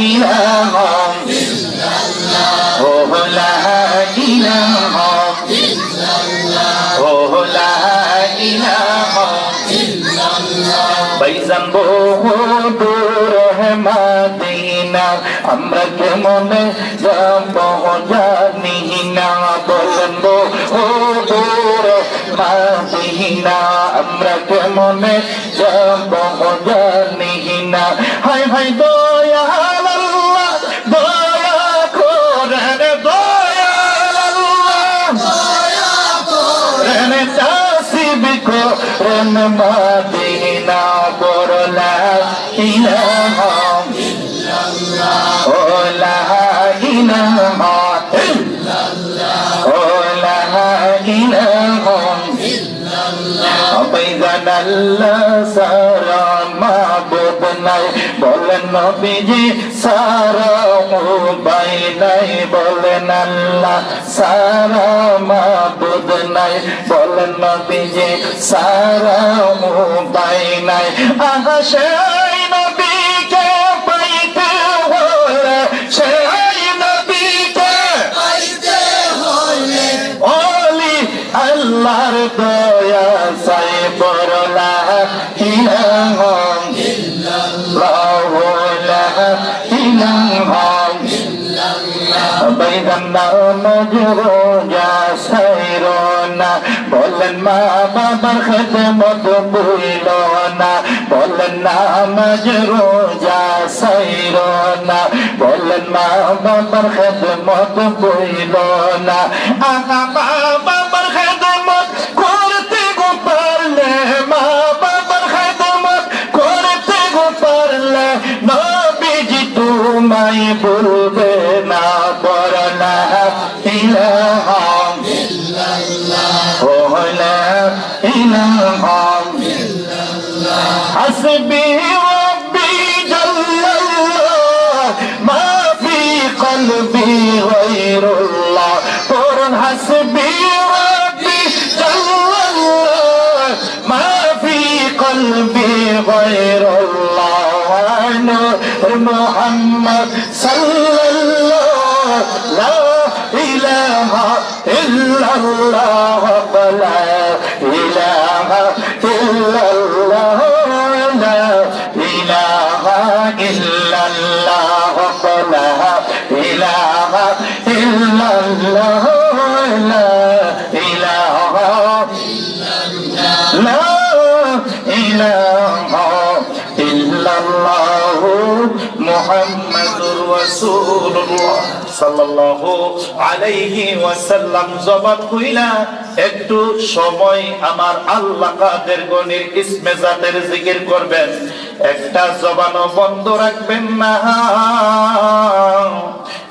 ইলাহা ইল্লাল্লাহ ও লা ইলাহা ইল্লাল্লাহ ও লা ইলাহা ইল্লাল্লাহ বাইজান বহু দূর মদিনা আমরা কেমনে যাব জানি না বলেন বহু দূর মদিনা আমরা কেমনে যাব জানি না হায় হায় দয়াল আল্লাহ দয়া করেন দয়াল আল্লাহ দয়া করেন তাসিব করেন মদিনা বলা ইলাহা ইল্লাল্লাহ ও লা ইলাহা ইল্লাল্লাহ ও লা ইলাহা ইল্লাল্লাহ বাইজান আল্লাহ সারা মাবুদ নাই বলেন নবীজি সারা উপায় নাই বলেন আল্লাহ সারা মাবুদ নাই বলেন নবীজি সারা উপায় নাই আহা সেই নবীকে পাইতে হলে সেই নবীকে পাইতে হলে ওলি আল্লাহর দয়া চাই বলা ইলাহা ইল্লাল্লাহ লা ইলাহা ইল্লাল্লাহ বাইদান নামাজ রোজা সাইরোনা বলেন মা বাবার খিদমত ভুলো না বলেন নামাজ রোজা সাইরোনা বলেন মা বাবার খিদমত ভুলো না আহা মা বাবার খিদমত করতে গো পারলে মা বাবার খিদমত করতে গো পারলে নবীজি তোমায় ভুলবে না বলা ইলাহা ইল্লাল্লাহ ও লা ইলাহা ইল্লাল্লাহ হাসবি রাব্বি জাল্লাল্লাহ মা ফি কলবি গায়রুল্লাহ কুরআন হাসবি রাব্বি জাল্লাল্লাহ মা ফি কলবি গায়রুল্লাহ নূর মুহাম্মদ সাল্লাল্লাহ লা ইলাহা ইল্লাল্লাহ লা ইলাহা ইল্লাল্লাহ লা ইলাহা ইল্লাল্লাহ লা ইলাহা ইল্লাল্লাহ লা ইলাহা লা ইলাহা ইল্লাল্লাহ মুহাম্মাদুর রাসূলুল্লাহ সাল্লাল্লাহু আলাইহি ওয়াসাল্লাম জবান কইলা একটু সময় আমার আল্লাহ কাদের গনির ইসমে জাতের জিকির করবেন একটা জবানও বন্ধ রাখবেন না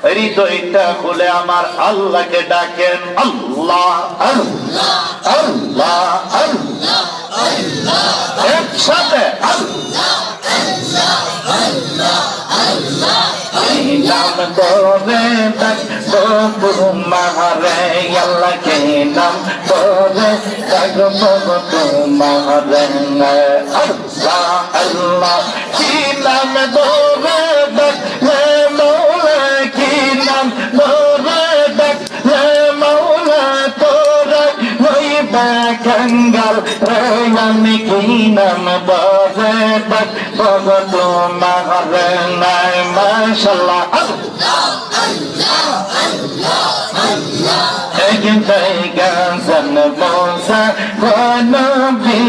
হৃদয়টা খুলে আমার আল্লাহকে ডাকেন আল্লাহ আল্লাহ আল্লাহ আল্লাহ আল্লাহ একসাথে আল্লাহ আল্লাহ আল্লাহ আল্লাহ নাম তোরে ডাক ববু মারে আল্লাহ কে নাম তোরে ডাক ববু মারে আল্লাহ আল্লাহ কি নাম তোরে ডাক মৌলা কি নাম তোরে ডাক মৌলা তোরে হইবা कंगाल रैन की नाम बजे तक भगतो महरना माशाल्लाह अल्लाह अल्लाह अल्लाह अल्लाह एक तैगा सन मोसा नबी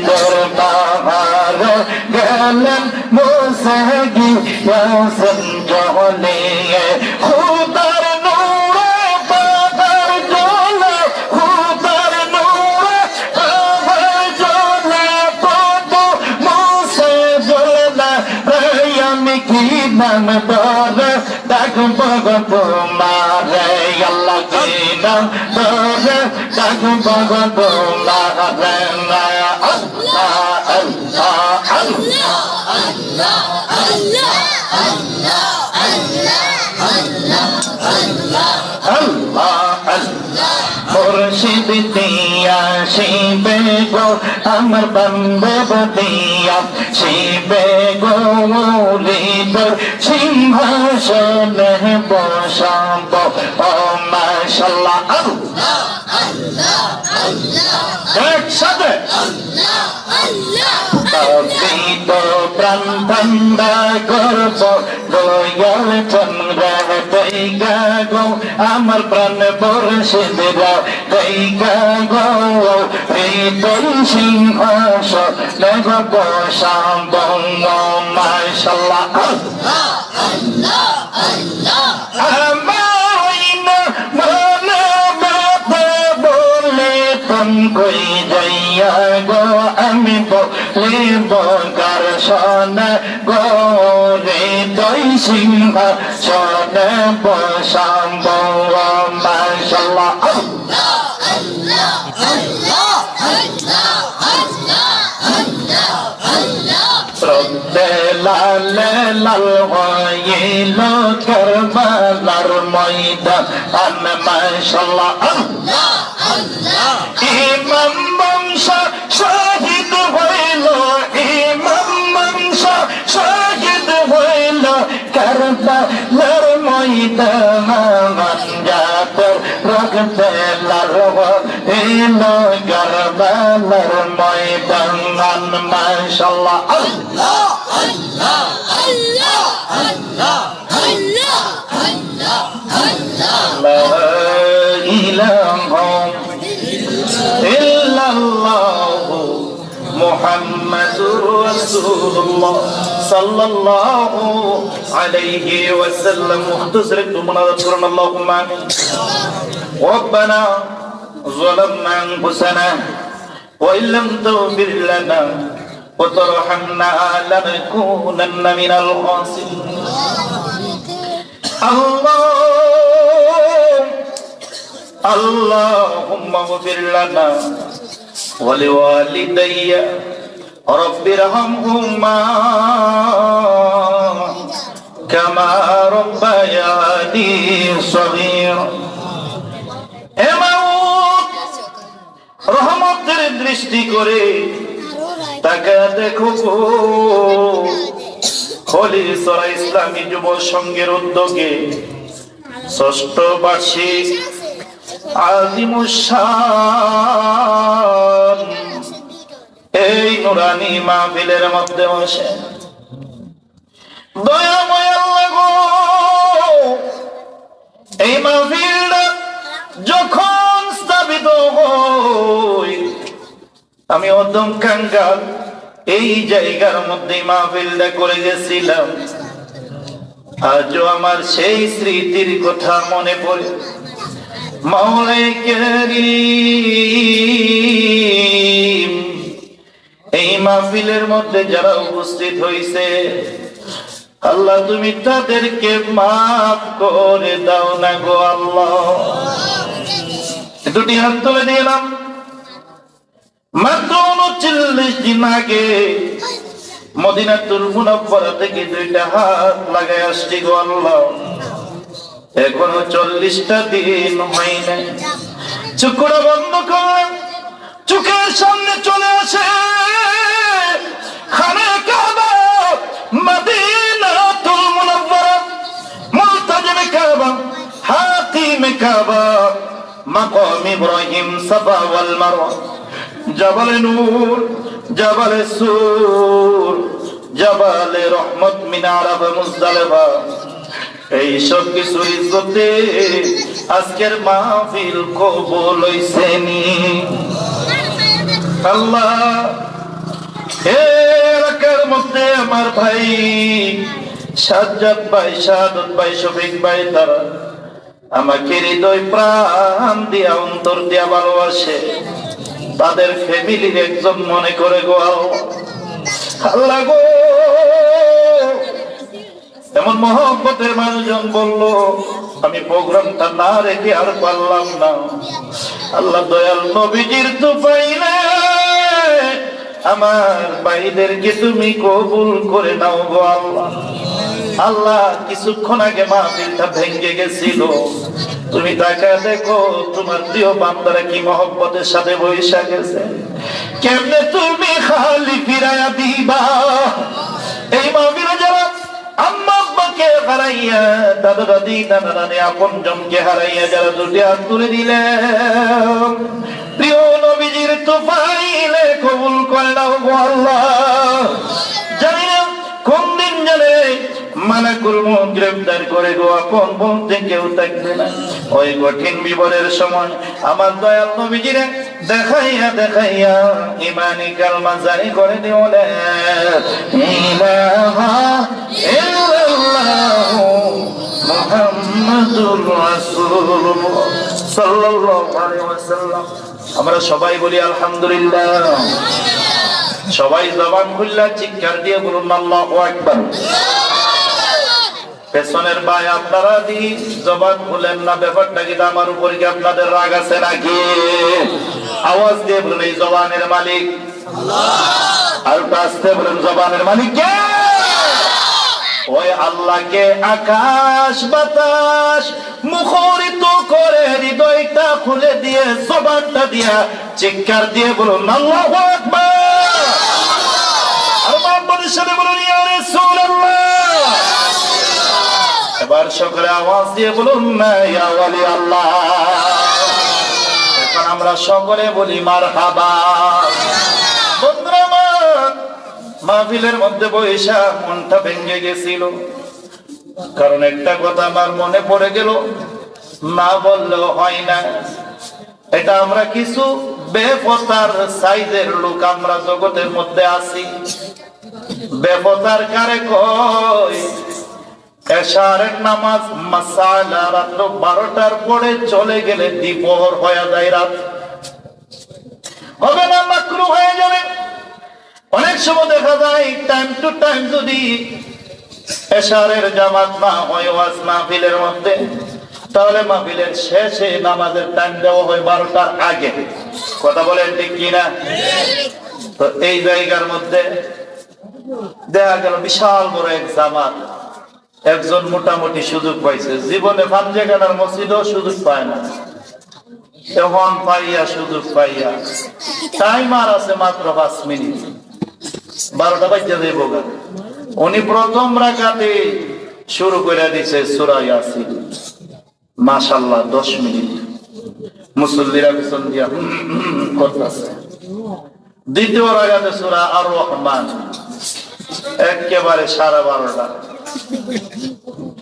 दरबार गलन मोसा की सन जोले खुदार नाम दर तक भगत मारे अल्लाह के नाम दर तक भगत मारे अल्लाह अल्लाह अल्लाह अल्लाह अल्लाह अल्लाह अल्लाह अल्लाह अल्लाह मुर्शिद दिया शिबे गो अमर बंदे दिया शिबे गो তোর সিংহাসনে বসাব ও মাশাআল্লাহ আল্লাহ আল্লাহ আল্লাহ একসাথে আল্লাহ আল্লাহ আমি তো প্রাণ ঠান্ডা করব দয়াল চন্দ্রা দেখা গো আমার প্রাণ মুর্শিদরা দেখা গো এই তোর সিংহাসনে বসাব মাশাআল্লাহ আল্লাহ আল্লাহ আল্লাহ কই যাইয়া গো আমি বলিব কার শোনা গো রে তুই সিংহাসনে বসাব মাশাআল্লাহ আল্লাহ আল্লাহ আল্লাহ আল্লাহ আল্লাহ আল্লাহ আল্লাহ রব্বে লাল লাল হইল কারবালার ময়দান মাশাআল্লাহ আল্লাহ আল্লাহ ইমাম বংশ শহীদ হইল ইমাম বংশ শহীদ হইল কারবালার ময়দান যাতে রক্তে লাল হইল কারবালার ময়দান মাশাআল্লাহ আল্লাহ আল্লাহ আল্লাহ আল্লাহ আল্লাহ আল্লাহ আল্লাহ লা ইলাহা ইল্লাল্লাহু মুহাম্মাদুর রাসূলুল্লাহ সাল্লাল্লাহু আলাইহি ওয়াসাল্লাম মুখতাসর একটু মুনাজাত করুন আল্লাহুম্মা আমিন রব্বানা যালামনা আনফুসানা ওয়া ইল্লাম তাগফির লানা ওয়া তারহামনা লানাকুনান্না মিনাল খাসিরিন আল্লাহুম্মা গফির লানা ওয়া লিওয়ালিদাইয়া রব্বিরহামহুমা কামা রাব্বায়ানি সগীরা হে মাওলানা রহমতের দৃষ্টি করে তাকা দেখো খলিলচরা ইসলামী যুব সংঘের উদ্যোগে ষষ্ঠ বার্ষিক আজিমুশান এই নুরানি মাহফিলের মধ্যে বসে দয়াময় আল্লাহ গো এই মাহফিলটা যখন স্থাপিত হয় আমি অদম কাঙ্গাল এই জায়গার মধ্যে মাহফিলটা করে গেছিলাম আজও আমার সেই স্মৃতির কথা মনে পড়ে মাওলায়ে কারীম এই মাহফিলের মধ্যে যারা উপস্থিত হইছে আল্লাহ তুমি তাদেরকে মাফ করে দাও না গো আল্লাহ দুটি হাত তুলে দিলাম মাত্র 39 দিন আগে মদিনাতুল মুনাওয়ারা থেকে দুইটা হাত লাগায় আসছি গো আল্লাহ এখনো 40টা দিন হয় নাই চোখটা বন্ধ করলাম চোখের সামনে চলে আসে খানে কাবা মদিনাতুল মুনাওয়ারা মুলতাজিম কাবা হাতিম কাবা মাকাম ইব্রাহিম সাফা ওয়াল মারওয়া জাবাল নূর জাবাল সুর জাবাল রহমত মিন আরাফ মুজদালিফা এই সব কিছুর ইজ্জতে আজকের মাহফিল কবুল হইছে নি আল্লাহ এলাকার মধ্যে আমার ভাই সাজ্জাদ ভাই শাহাদত ভাই শফিক ভাই তারা আমাকে হৃদয় প্রাণ দিয়া অন্তর দিয়া ভালোবাসে তাদের ফ্যামিলির একজন মনে করে গো আল্লাহ গো এমন মহব্বতের মানুষজন বলল আমি প্রোগ্রামটা না রেখে আর পারলাম না আল্লাহ দয়াল নবীজির তো পাইলে আমার ভাইদেরকে তুমি কবুল করে নাও গো আল্লাহ আল্লাহ কিছুক্ষণ আগে মাহফিলটা ভেঙে গেছিল তুমি তাকা দেখো তোমার প্রিয় বান্দারা কি মহব্বতের সাথে বৈশা গেছে কেমনে তুমি খালি ফিরায়া দিবা এই মাহফিলে যারা হারাইয়া, দাদা দাদি নানা নানি আপন জনকে হারাইয়া যারা দুটি হাত তুলে দিলেন, প্রিয় নবীজির তোফাইলে কবুল করে নাও গো আল্লাহ। জানি না কোন দিন জানে মালাকুল মউত গ্রেফতার করে গো, আপন বলতে কেউ থাকবে না। ওই কঠিন বিপদের সময় আমার দয়াল নবীজিরে দেখাইয়া দেখাইয়া ঈমানি কালমা জারি করে দিও না, ইলাহা ইল্লাল্লাহু মুহাম্মাদুর রাসূলুল্লাহ সাল্লাল্লাহু আলাইহি ওয়াসাল্লাম। আমরা সবাই বলি আলহামদুলিল্লাহ। সবাই জবান খুললা চিৎকার দিয়ে বলুন আল্লাহু আকবার। পেছনের ভাই আপনারা দি জবান খুলেন না, ব্যাপারটা কি আমার উপর কি আপনাদের রাগ আছে নাকি? আওয়াজ দিয়ে বলুন এই জবানের মালিক আল্লাহ। আর আসতে বলুন জবানের মালিক কে? ওই আল্লাহকে আকাশ বাতাস মুখরিত করে হৃদয়টা খুলে দিয়ে জবানটা দিয়া চিৎকার দিয়ে বলুন আল্লাহু আকবার। আর মোহাম্মদের সাথে বলুন ইয়া রাসূলুল্লাহ। এবার সকলে আওয়াজ দিয়ে বলুন না ইয়া ওয়ালি আল্লাহ। এখন আমরা সকলে বলি মারহাবা। বন্ধুরা আমার, মাহফিলের মধ্যে বৈশা মনটা ভেঙে গেছিল, কারণ একটা কথা আমার মনে পড়ে গেল, না বললেও হয় না। এটা আমরা কিছু বেপতার সাইজের লোক আমরা জগতের মধ্যে আছি। বেপতার কারে কয়? এশারের নামাজ মাসালা রাত 12টার পরে চলে গেলে দ্বিপহর হয়ে যায়, রাত হবে না, মাকরুহ হয়ে যাবে। অনেক সময় দেখা যায় টাইম টু টাইম যদি এশারের জামাত না হয় ওয়াজ মাহফিলের মধ্যে, তাহলে মাহফিলের শেষে নামাজের টাইম দেওয়া হয় 12টার আগে। কথা বলেন ঠিক কিনা? তো এই জায়গার মধ্যে দেখা গেল বিশাল বড় এক জামাত, একজন মোটামুটি সুযোগ পাইছে, জীবনে ফানজেগানার মসজিদও সুযোগ পায় না, এখন পাইয়া সুযোগ পাইয়া টাইমার আছে মাত্র 5 মিনিট, 12টা বাজে দেব। উনি প্রথম রাকাতে শুরু করে দিছে সূরা ইয়াসিন, মাশাআল্লাহ 10 মিনিট মুসল্লিরা পিছন দিয়া করতেছে। দ্বিতীয় রাকাতে সূরা আর রহমান, একেবারে 12:30।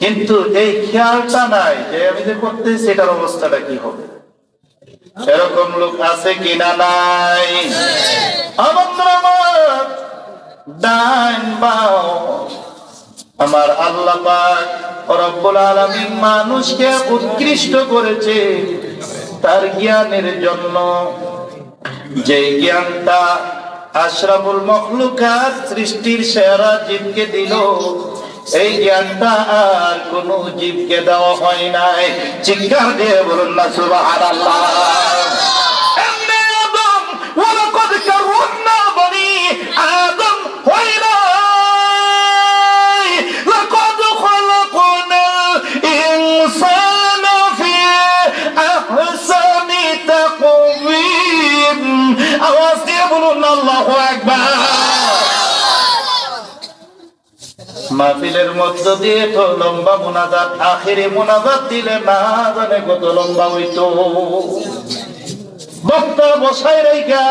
কিন্তু এই খেয়ালটা নাই যে আমি যে করতেছি এটার অবস্থাটা কি হবে। এরকম লোক আছে কিনা? নাই। আমার ডাইন বাও আমার আল্লাহ পাক রব্বুল আলামিন মানুষকে উৎকৃষ্ট করেছে তার জ্ঞানের জন্য। যে জ্ঞানটা আশরাফুল মখলুকাত সৃষ্টির সেরা জীবকে দিল, এই জ্ঞানটা আর কোন জীবকে দেওয়া হয় নাই। চিৎকার দিয়ে বলুন না সুবহানাল্লাহ। এমনি আদম ওয়ালাকাদ কাররামনা বনি আদম হইনা, লাকাদ খালাকনাল ইনসানা ফি আহসানি তাকওয়িম। আওয়াজ দিয়ে বলুন আল্লাহু আকবার। মাহফিলের মধ্য দিয়ে তো লম্বা মুনাজাত, আখিরি মুনাজাত দিলে না জানে কত লম্বা হইতো। বক্তা বসাই রাইখা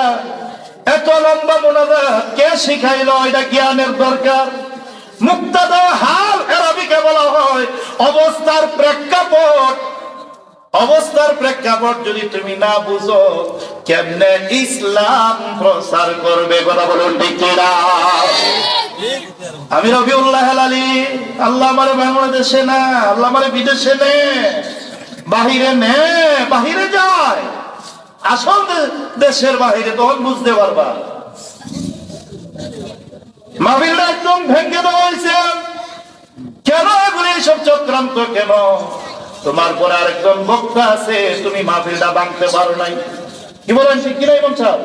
এত লম্বা মুনাজাত কে শিখাইলো? এটা জ্ঞানের দরকার। মুক্তাদা হাল আরবিকে বলা হয় অবস্থার প্রেক্ষাপট। অবস্থার প্রেক্ষাপট যদি তুমি না বুঝো, কেমনে ইসলাম প্রচার করবে? কথা বলুন ঠিক কিনা? আমি রবিউল্লাহ হেলালি, আল্লাহ আমারে বাংলাদেশে না, আল্লাহ আমারে বিদেশে নে, বাহিরে নে, বাহিরে যায়। আসল দেশের বাহিরে তখন বুঝতে পারবা। মাহফিলটা একদম ভেঙে দেওয়া হয়েছে। কেন এগুলি সব চক্রান্ত? কেন? তোমার পরে আরেকজন বক্তা আছে, তুমি মাহফিলটা ভাঙতে পারো নাই। কি বলেন ঠিক কিনা ইমাম সাহেব?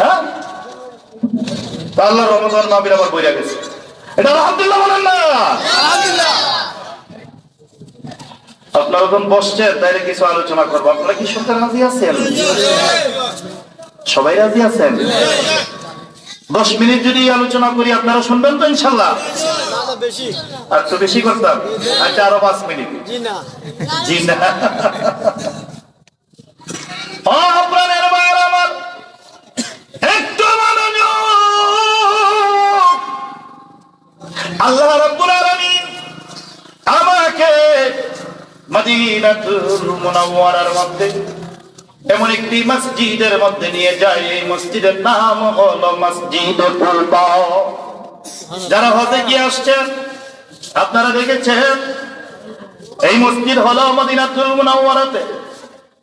হ্যাঁ, আল্লাহ রমজান মাহফিল আবার বইরা গেছে। এটা আলহামদুলিল্লাহ বলেন না? আপনারা যখন বসছেন তাইলে কিছু আলোচনা করবো। আপনারা কি শুনতে রাজি আছেন? সবাই রাজি আছেন? 10 মিনিট যদি আলোচনা করি আপনারা শুনবেন তো ইনশাল্লাহ? আর তো বেশি করতাম। আচ্ছা, আরো 5 মিনিট। জি না। প্রাণের ভাইয়েরা আমার, একটু মনোযোগ। আল্লাহ রাব্বুল আলামিন আমাকে মদিনাতুল মুনাওয়ারার মধ্যে এমন একটি মসজিদের মধ্যে নিয়ে যায়। এই মসজিদের নাম হলো মসজিদে কুবা। যারা হজে গিয়ে আসছেন আপনারা দেখেছেন এই মসজিদ হলো মদিনাতুল মুনাওয়ারাতে।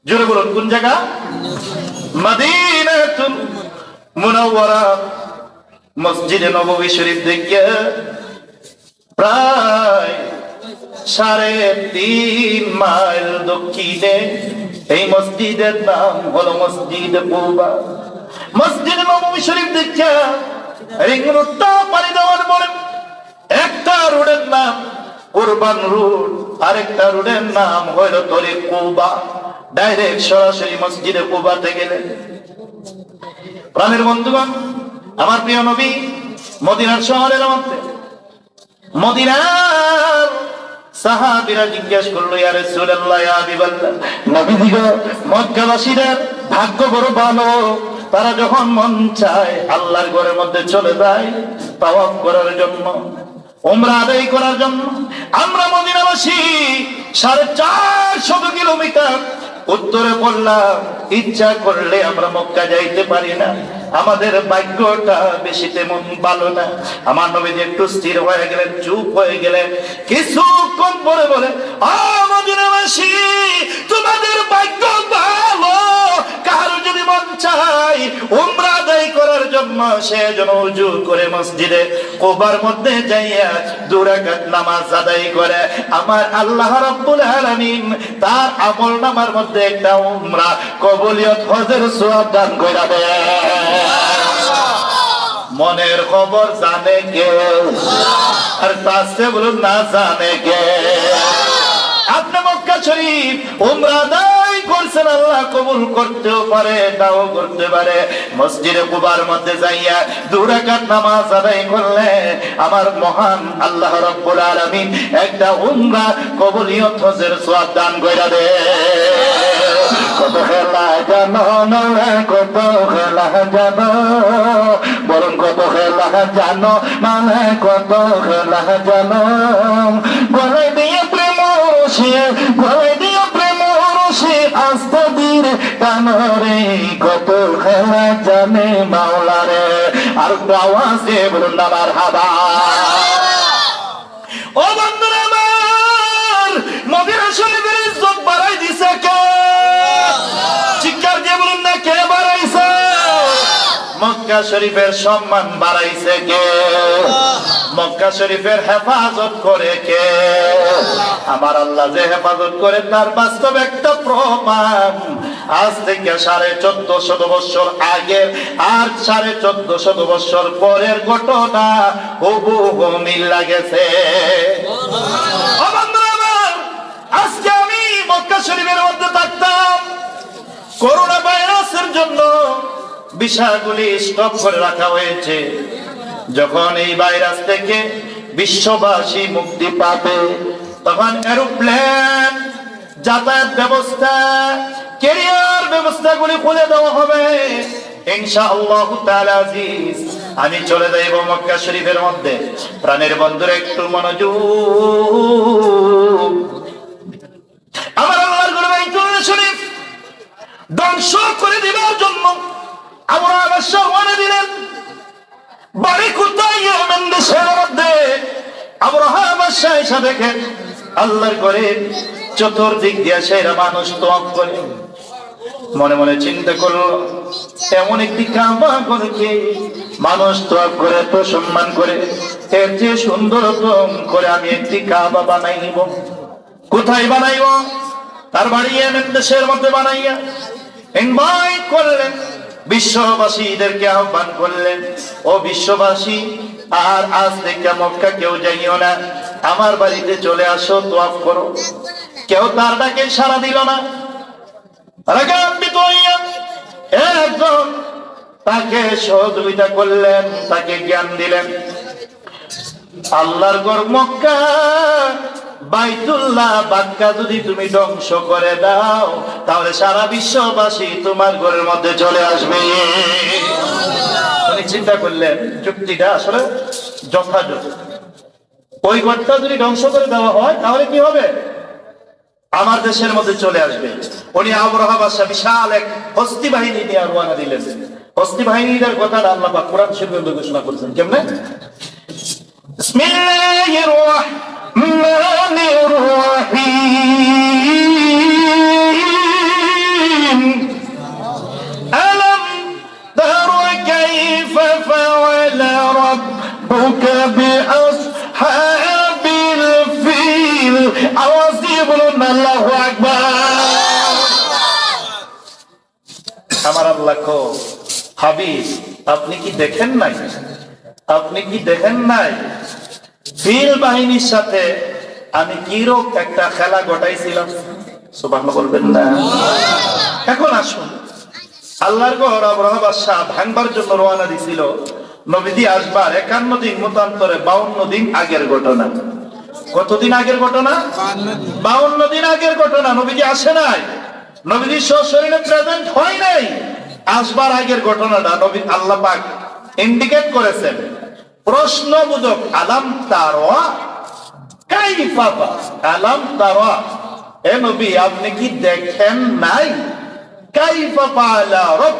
জোরে বলুন, কোন জায়গা? মদিনাতুল মুনাওয়ারা। মসজিদে নববী শরীফ থেকে প্রায় 3.5 মাইল দক্ষিণে এই মসজিদের নাম হলো মসজিদ কুবা। মসজিদ নববী শরীফ দেখে রিং রোডটা পাড়ি দেওয়ার পরে একটা রোডের নাম কুরবান রোড, আরেকটা রোডের নাম হলো তরিক কুবা। ডাইরেক্ট সরাসরি মসজিদে কুবাতে গেলে প্রাণের বন্ধুগণ, আমার প্রিয় নবী মদিনার শহরের মধ্যে, মদিনার সাহাবীরা জিজ্ঞেস করলো, ইয়া রাসূলুল্লাহ, ইয়া হাবিবাল্লাহ, নবীজি গো, মক্কাবাসীদের ভাগ্য বড় ভালো, তারা যখন মন চায় আল্লাহর ঘরের মধ্যে চলে যায় তাওয়াফ করার জন্য, উমরা আদায় করার জন্য। আমরা মদিনাবাসী 450 কিলোমিটার উত্তরে পড়লাম, ইচ্ছা করলে আমরা মক্কা যাইতে পারি না। আমাদের ভাগ্যটা বেশি তেমন ভালো না। আমার নবী একটু স্থির হয়ে গেলেন, চুপ হয়ে গেলেন। কিছুক্ষণ পরে বলে, মদিনাবাসী, তোমাদের ভাগ্য ভালো। কারো যদি মন চায় উমরা আদায় করার জন্য, সে যেন ওযু করে মসজিদে কুবার মধ্যে যাইয়া 2 রাকাত নামাজ আদায় করে। আমার আল্লাহ রাব্বুল আলামিন তার আমলনামার মধ্যে একটা উমরা কবুলিয়ত হজের সওয়াব দান কইরা দেয়। মনের খবর জানে কে? আর তাসে বলুন না, জানে কে? আপনি মক্কা শরীফ উমরা আদায় করছেন, আল্লাহ কবুল করতেও পারে, নাও করতে পারে। মসজিদে কুবার মধ্যে যাইয়া 2 রাকাত নামাজ আদায় করলে আমার মহান আল্লাহ রাব্বুল আলামিন একটা উমরা কবুলিয়ত হজের সওয়াব দান কইরা দেয়। কত খেলা জানো না, কত খেলা জানো, বরং কত খেলা জানো, মানে কত খেলা জানো। গলায় দিয়ে প্রেম রসে, গলায় দিয়ে প্রেম রসে, আস্তে ধীরে টানরে, কত খেলা জানে মাওলারে। আর আওয়াজে বলুন না মারহাবা। ও বন্ধুরা আমার, মদিনা শরীফের ইজ্জত বাড়াই দিছে কে? চিৎকার দিয়ে বলুন না, কে বাড়াইছে? মক্কা শরীফের সম্মান বাড়াইছে কে? মক্কা শরীফের হেফাজত করে কে? আমার আল্লাহ যে হেফাজত করে তার বাস্তব একটা প্রমাণ আজ থেকে 1450 বছর আগে আর 1450 বছর পরের ঘটনা হুবহু মিল লাগেছে। আজকে আমি মক্কা শরীফের মধ্যে থাকতাম, করোনা ভাইরাসের জন্য ভিসাগুলি স্টপ করে রাখা হয়েছে। যখন এই ভাইরাস থেকে বিশ্ববাসী মুক্তি পাবে, তখন এরোপ্লেন, যাতায়াত ব্যবস্থা, ক্যারিয়ার ব্যবস্থাগুলি খুলে দেওয়া হবে ইনশাআল্লাহ তাআলা আজিজ। আমি চলে যাইব মক্কা শরীফের মধ্যে। প্রাণের বন্ধুরা একটু মনোযোগ। আমার আল্লাহর ঘর বাইতুল শরীফ ধ্বংস করে দেওয়ার জন্য আবরাহা বাদশা রওনা দিলেন। বাড়ি কোথায়? ইয়েমেন দেশের মধ্যে। আবরাহা বাদশা এসে দেখেন আল্লাহর ঘরে চতুর্দিক দিয়ে সেরা মানুষ তওয়াফ করে। মনে মনে চিন্তা করলো, এমন একটি কাবা ঘরকে মানুষ তওয়াফ করে, তো সম্মান করে, এর চেয়ে সুন্দরতম করে আমি একটি কাবা বানাই নিব। কোথায় বানাইব? তার বাড়ি ইয়েমেন দেশের মধ্যে বানাইয়া ইনভাইট করলেন, বিশ্ববাসীদেরকে আহ্বান করলেন, ও বিশ্ববাসী, আর আজ থেকে মক্কা কেউ যাইও না, আমার বাড়িতে চলে আসো, তওয়াফ করো। কেউ তার ডাকে সাড়া দিল না। রাগান্বিত হইয়া একজন তাকে সহযোগিতা করলেন, তাকে জ্ঞান দিলেন। আল্লাহর ঘর মক্কা বাইতুল্লাহ বাক্কা যদি তুমি ধ্বংস করে দাও, তাহলে সারা বিশ্ববাসী তোমার ঘরের মধ্যে চলে আসবে। উনি চিন্তা করলেন যুক্তিটা আসলে যথাযথ। ওই ঘরটা যদি ধ্বংস করে দেওয়া হয় তাহলে কি হবে? আমার দেশের মধ্যে চলে আসবে। উনি আবরাহা বাদশা বিশাল এক হস্তি বাহিনী নিয়ে রওনা দিলেন। হস্তি বাহিনীর কথা আল্লাহ পাক কোরআন শরীফে ঘোষণা করেছেন। কেমনে? বিসমিল্লাহির রহমানির রহিম। আলাম তারা কাইফা ফাআলা রাব্বুকা বিআসহাবিল ফিল। আওয়াজ দিয়ে বলুন আল্লাহু আকবার। আমার আল্লাহ কো হাবিব, আপনি কি দেখেন নাই? আপনি কি দেখেন নাই ফিল বাহিনীর সাথে আমি কিরকম একটা খেলা ঘটাইছিলাম? সুবহানাল্লাহ বলবেন না? এখন আসুন, আল্লাহর ঘর আবরাহা বাদশা ভাঙবার জন্য রওনা দিছিল। নবীজি আসবার 51 দিন মতান্তরে 52 দিন আগের ঘটনা। কতদিন আগের ঘটনা? 52 দিন আগের ঘটনা। নবীজি আসে নাই, নবীজি সশরীরে প্রেজেন্ট হয় নাই। আসবার আগের ঘটনাটা নবী আল্লাহ পাক ইন্ডিকেট করেছেন প্রশ্নবোধক। আলাম তারা কাইফা, আলাম তারা, এ নবী আপনি কি দেখেন নাই? কাইফা ফাআলা রব,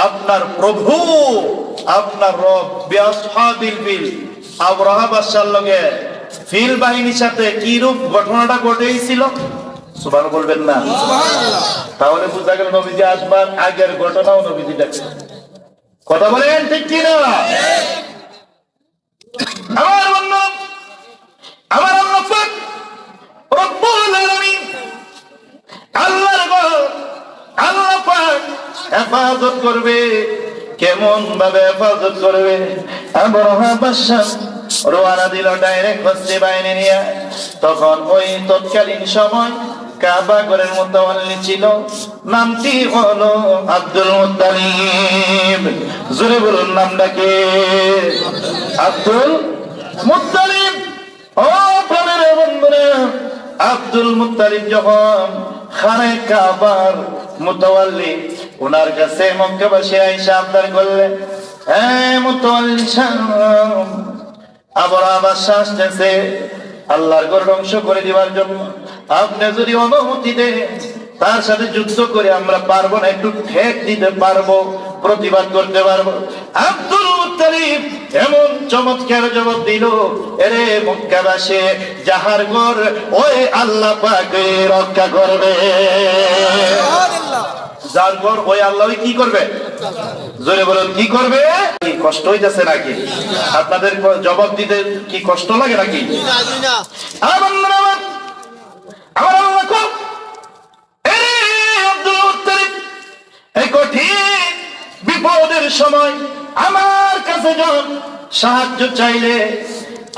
আপনার প্রভু, আপনার রব বিআসহাবিল ফিল, আবরাহা বাদশার লগে ফিল বাহিনীর সাথে কি রূপ ঘটনাটা ঘটেছিল? সুবহানাল্লাহ বলবেন না? সুবহানাল্লাহ। তাহলে বুঝা গেল নবীজি আসবার আগের ঘটনাও নবীজি দেখছেন। কথা বলেন ঠিক কি না? আমার বন্ধু, আমার আল্লাহ পাক রব্বুল আলামিন, আল্লাহর ঘর আল্লাহ পাক হেফাজত করবে। কেমন ভাবে হেফাজত করবে? আবরাহা বাদশা রওনা দিল ডাইরেক্ট হস্তি বাহিনী নিয়ে। তখন ওই তৎকালীন সময় কাবা ঘরের মুতাওয়াল্লি ছিল, নামটি হলো আব্দুল মুত্তালিব। জোরে বলুন নামটা কি? Abdul Muttalib. ও প্রাণের বন্ধুরা, আব্দুল মুত্তালিব যখন খানে কাবার মুতাওয়াল্লি, ওনার কাছে মক্কাবাসী আয়েশা আবদার করলেন, হ্যাঁ মুতাওয়াল্লি সাহেব, আবরাহা বাদশা আসতেছে আল্লাহর ঘর ধ্বংস করে দিবার জন্য। আপনি যদি অনুমতি দেন তার সাথে যুদ্ধ করে আমরা পারবো না, একটু ঠেক দিতে পারবো, প্রতিবাদ করতে পারবো। আব্দুল মুত্তালিব এমন চমৎকার জবাব দিল, এরে মক্কাবাসী, যাহার ঘর ওই আল্লাহ পাক রক্ষা করবে। যার ঘর ওই আল্লাহ কি করবে? জোরে বলুন কি করবে? কষ্ট হইতেছে নাকি? আপনাদের জবাব দিতে কি কষ্ট লাগে নাকি? আমার আল্লাহ খুব আব্দুল মুত্তালিব এই কঠিন বিপদের সময় আমার কাছে যখন সাহায্য চাইলে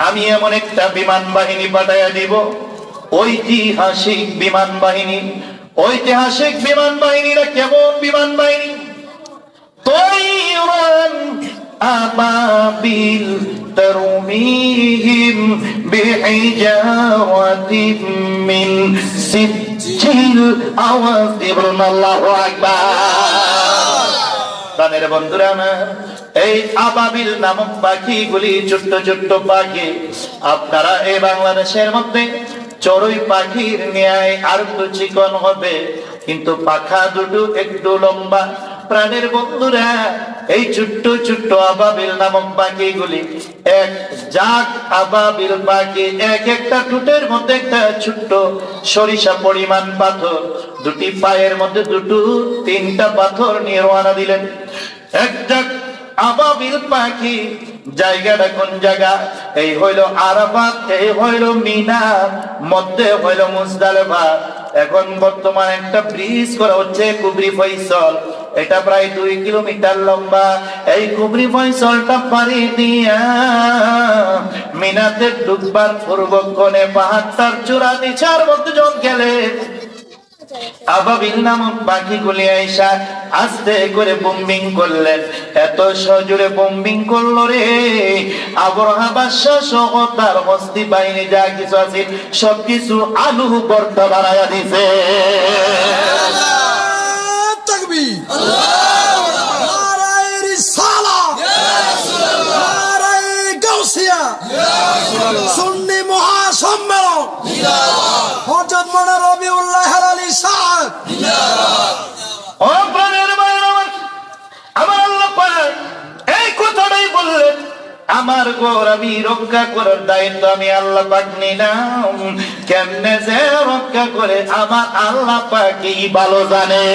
আমি এমন একটা বিমান বাহিনী পাঠাইয়া দিব, ঐতিহাসিক বিমান বাহিনী। ঐতিহাসিক বিমান বাহিনীরা কেমন বিমান বাহিনী? তৈরান আবাবিল তারমিহিম বিহিজাওয়াতিম মিন সিজিল। আওয়াজ দিয়ে বলুন আল্লাহু আকবার। প্রাণের বন্ধুরা আমার, এই আবাবিল নামক পাখিগুলি ছোট্ট ছোট্ট পাখি। আপনারা এই বাংলাদেশের মধ্যে চড়ুই পাখির ন্যায় আর একটু চিকন হবে, কিন্তু পাখা দুটো একটু লম্বা। প্রাণের বন্ধুরা, এই ছোট্ট ছোট্ট আবাবিল নামক পাখিগুলি এক জাক আবাবিল পাখি, এক একটা ঠোঁটের মধ্যে একটা ছোট্ট সরিষা পরিমাণ পাথর, দুটি পায়ের মধ্যে দুটো তিনটা পাথর নিয়ে রওনা দিলেন। একটা আবাবিল পাখি জায়গাটা কোন জায়গা? এই হইল আরাফাত, এই হইল মিনা, মধ্যে হইল মুজদালিফা। এখন বর্তমানে একটা ব্রিজ করা হচ্ছে কুবরি ফয়সল, এটা প্রায় 2 কিলোমিটার লম্বা। এই কুবরি ফয়সলটা পাড়ি দিয়া মিনাতে ঢুকবার পূর্বক্ষণে পাহাড়টার চূড়া নিচার মধ্যে যখন গেলে আবাবিল নামক পাখিগুলি আইসা আস্তে করে বোম্বিং করলেন। এত সজোরে বোম্বিং করলো রে, আবরাহা বাদশা সহ তার মস্তি বাহিনী যা কিছু আছে সবকিছু আলু ভর্তা বানায়া দিছে। তাকবীর, নারায়ে রিসালাত, নারায়ে গাউসিয়া, সুন্নি মহাসম্মেলন, হযরত মাওলানা রবিউল্লাহ আলী সাহেব। ও প্রাণের ভাইরা আমার আল্লাহ পাক এই কথাটাই বললেন, আমার ঘর আমি রক্ষা করার দায়িত্ব আমি আল্লাহ পাক নিলাম। কেমনে যে রক্ষা করে আমার আল্লাহ পাকই ভালো জানে।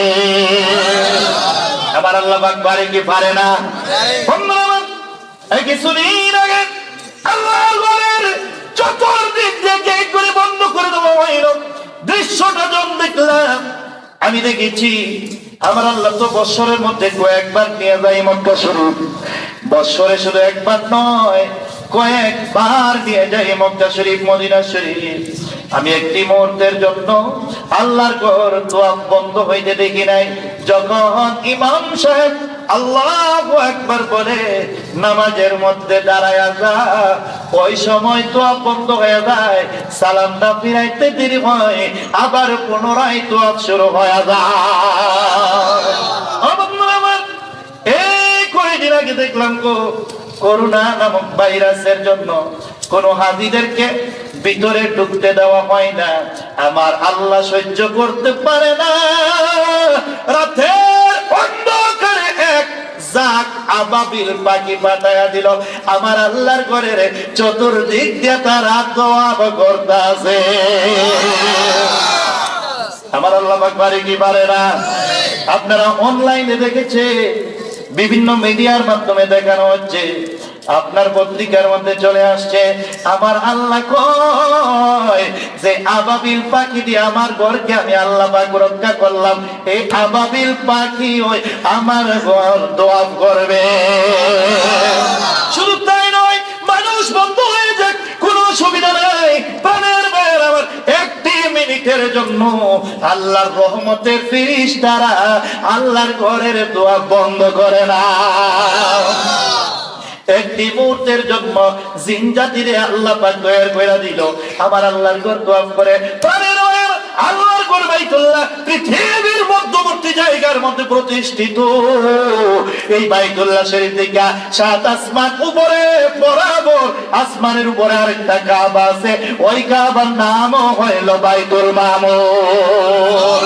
আমার আল্লাহ পাক পারে কি পারে না? বন্ধুরা আমার, এই কিছুদিন আগে আল্লাহর ঘরের চতুর্দিক দিয়ে গেট করে বন্ধ করে দেওয়া হইল। দৃশ্যটা যখন দেখলাম, আমি দেখেছি আমার আল্লাহ তো বছরের মধ্যে কয়েকবার নিয়ে যায় মক্কা শরীফ। বছরে শুধু একবার নয়, কয়েকবার নিয়ে যায় মক্কা শরীফ, মদিনা শরীফ। আমি একটি মুহূর্তের জন্য আল্লাহর ঘর দোয়া বন্ধ হইতে দেখি নাই। যখন ইমাম সাহেব আল্লাহু আকবার বলে নামাজের মধ্যে দাঁড়ায়া যায়, ওই সময় দোয়া বন্ধ হয়ে যায়। সালামটা ফিরাইতে দেরি হয়, আবার পুনরায় দোয়া শুরু হয়ে যায়। এই কয়েকদিন আগে দেখলাম করোনা নামক ভাইরাসের জন্য কোন হাজিদেরকে ভিতরে ঢুকতে দেওয়া হয় না। আমার আল্লাহ সহ্য করতে পারে না, রাতের অন্ধকারে এক জাক আবাবিল পাখি পাঠায়া দিল আমার আল্লাহর ঘরের চতুর্দিক দিয়ে তারা দোয়া করতে আছে। আমার আল্লাহ পাক পারে কি পারে না? আপনারা অনলাইনে দেখেছে, বিভিন্ন মিডিয়ার মাধ্যমে দেখানো হচ্ছে, আপনার পত্রিকার মধ্যে চলে আসছে। আমার আল্লাহ কয় যে আবাবিল পাখি দিয়ে আমার ঘরকে আমি আল্লাহ পাক রক্ষা করলাম। এই আবাবিল পাখি ওই আমার ঘর দোয়া করবে। শুধু তাই নয়, মানুষ বন্ধ হয়ে যাক কোনো সুবিধা নাই। প্রাণের ভাইয়ের আমার, একটি মিনিটের জন্য আল্লাহর রহমতের ফেরেশতারা আল্লাহর ঘরের দোয়া বন্ধ করে না। একটি মুহূর্তের জন্য জিন জাতিরে আল্লাহ পাক দয়া করে দিল আমার আল্লাহর ঘর দোয়া করে। আল্লাহর ঘর বাইতুল্লাহ পৃথিবীর মধ্যবর্তী জায়গার মধ্যে প্রতিষ্ঠিত। এই বাইতুল্লাহ শরীফ থেকে 7 আসমান উপরে বরাবর আসমানের উপরে আরেকটা কাবা আছে, ওই কাবার নামও হইল বাইতুল মামুর।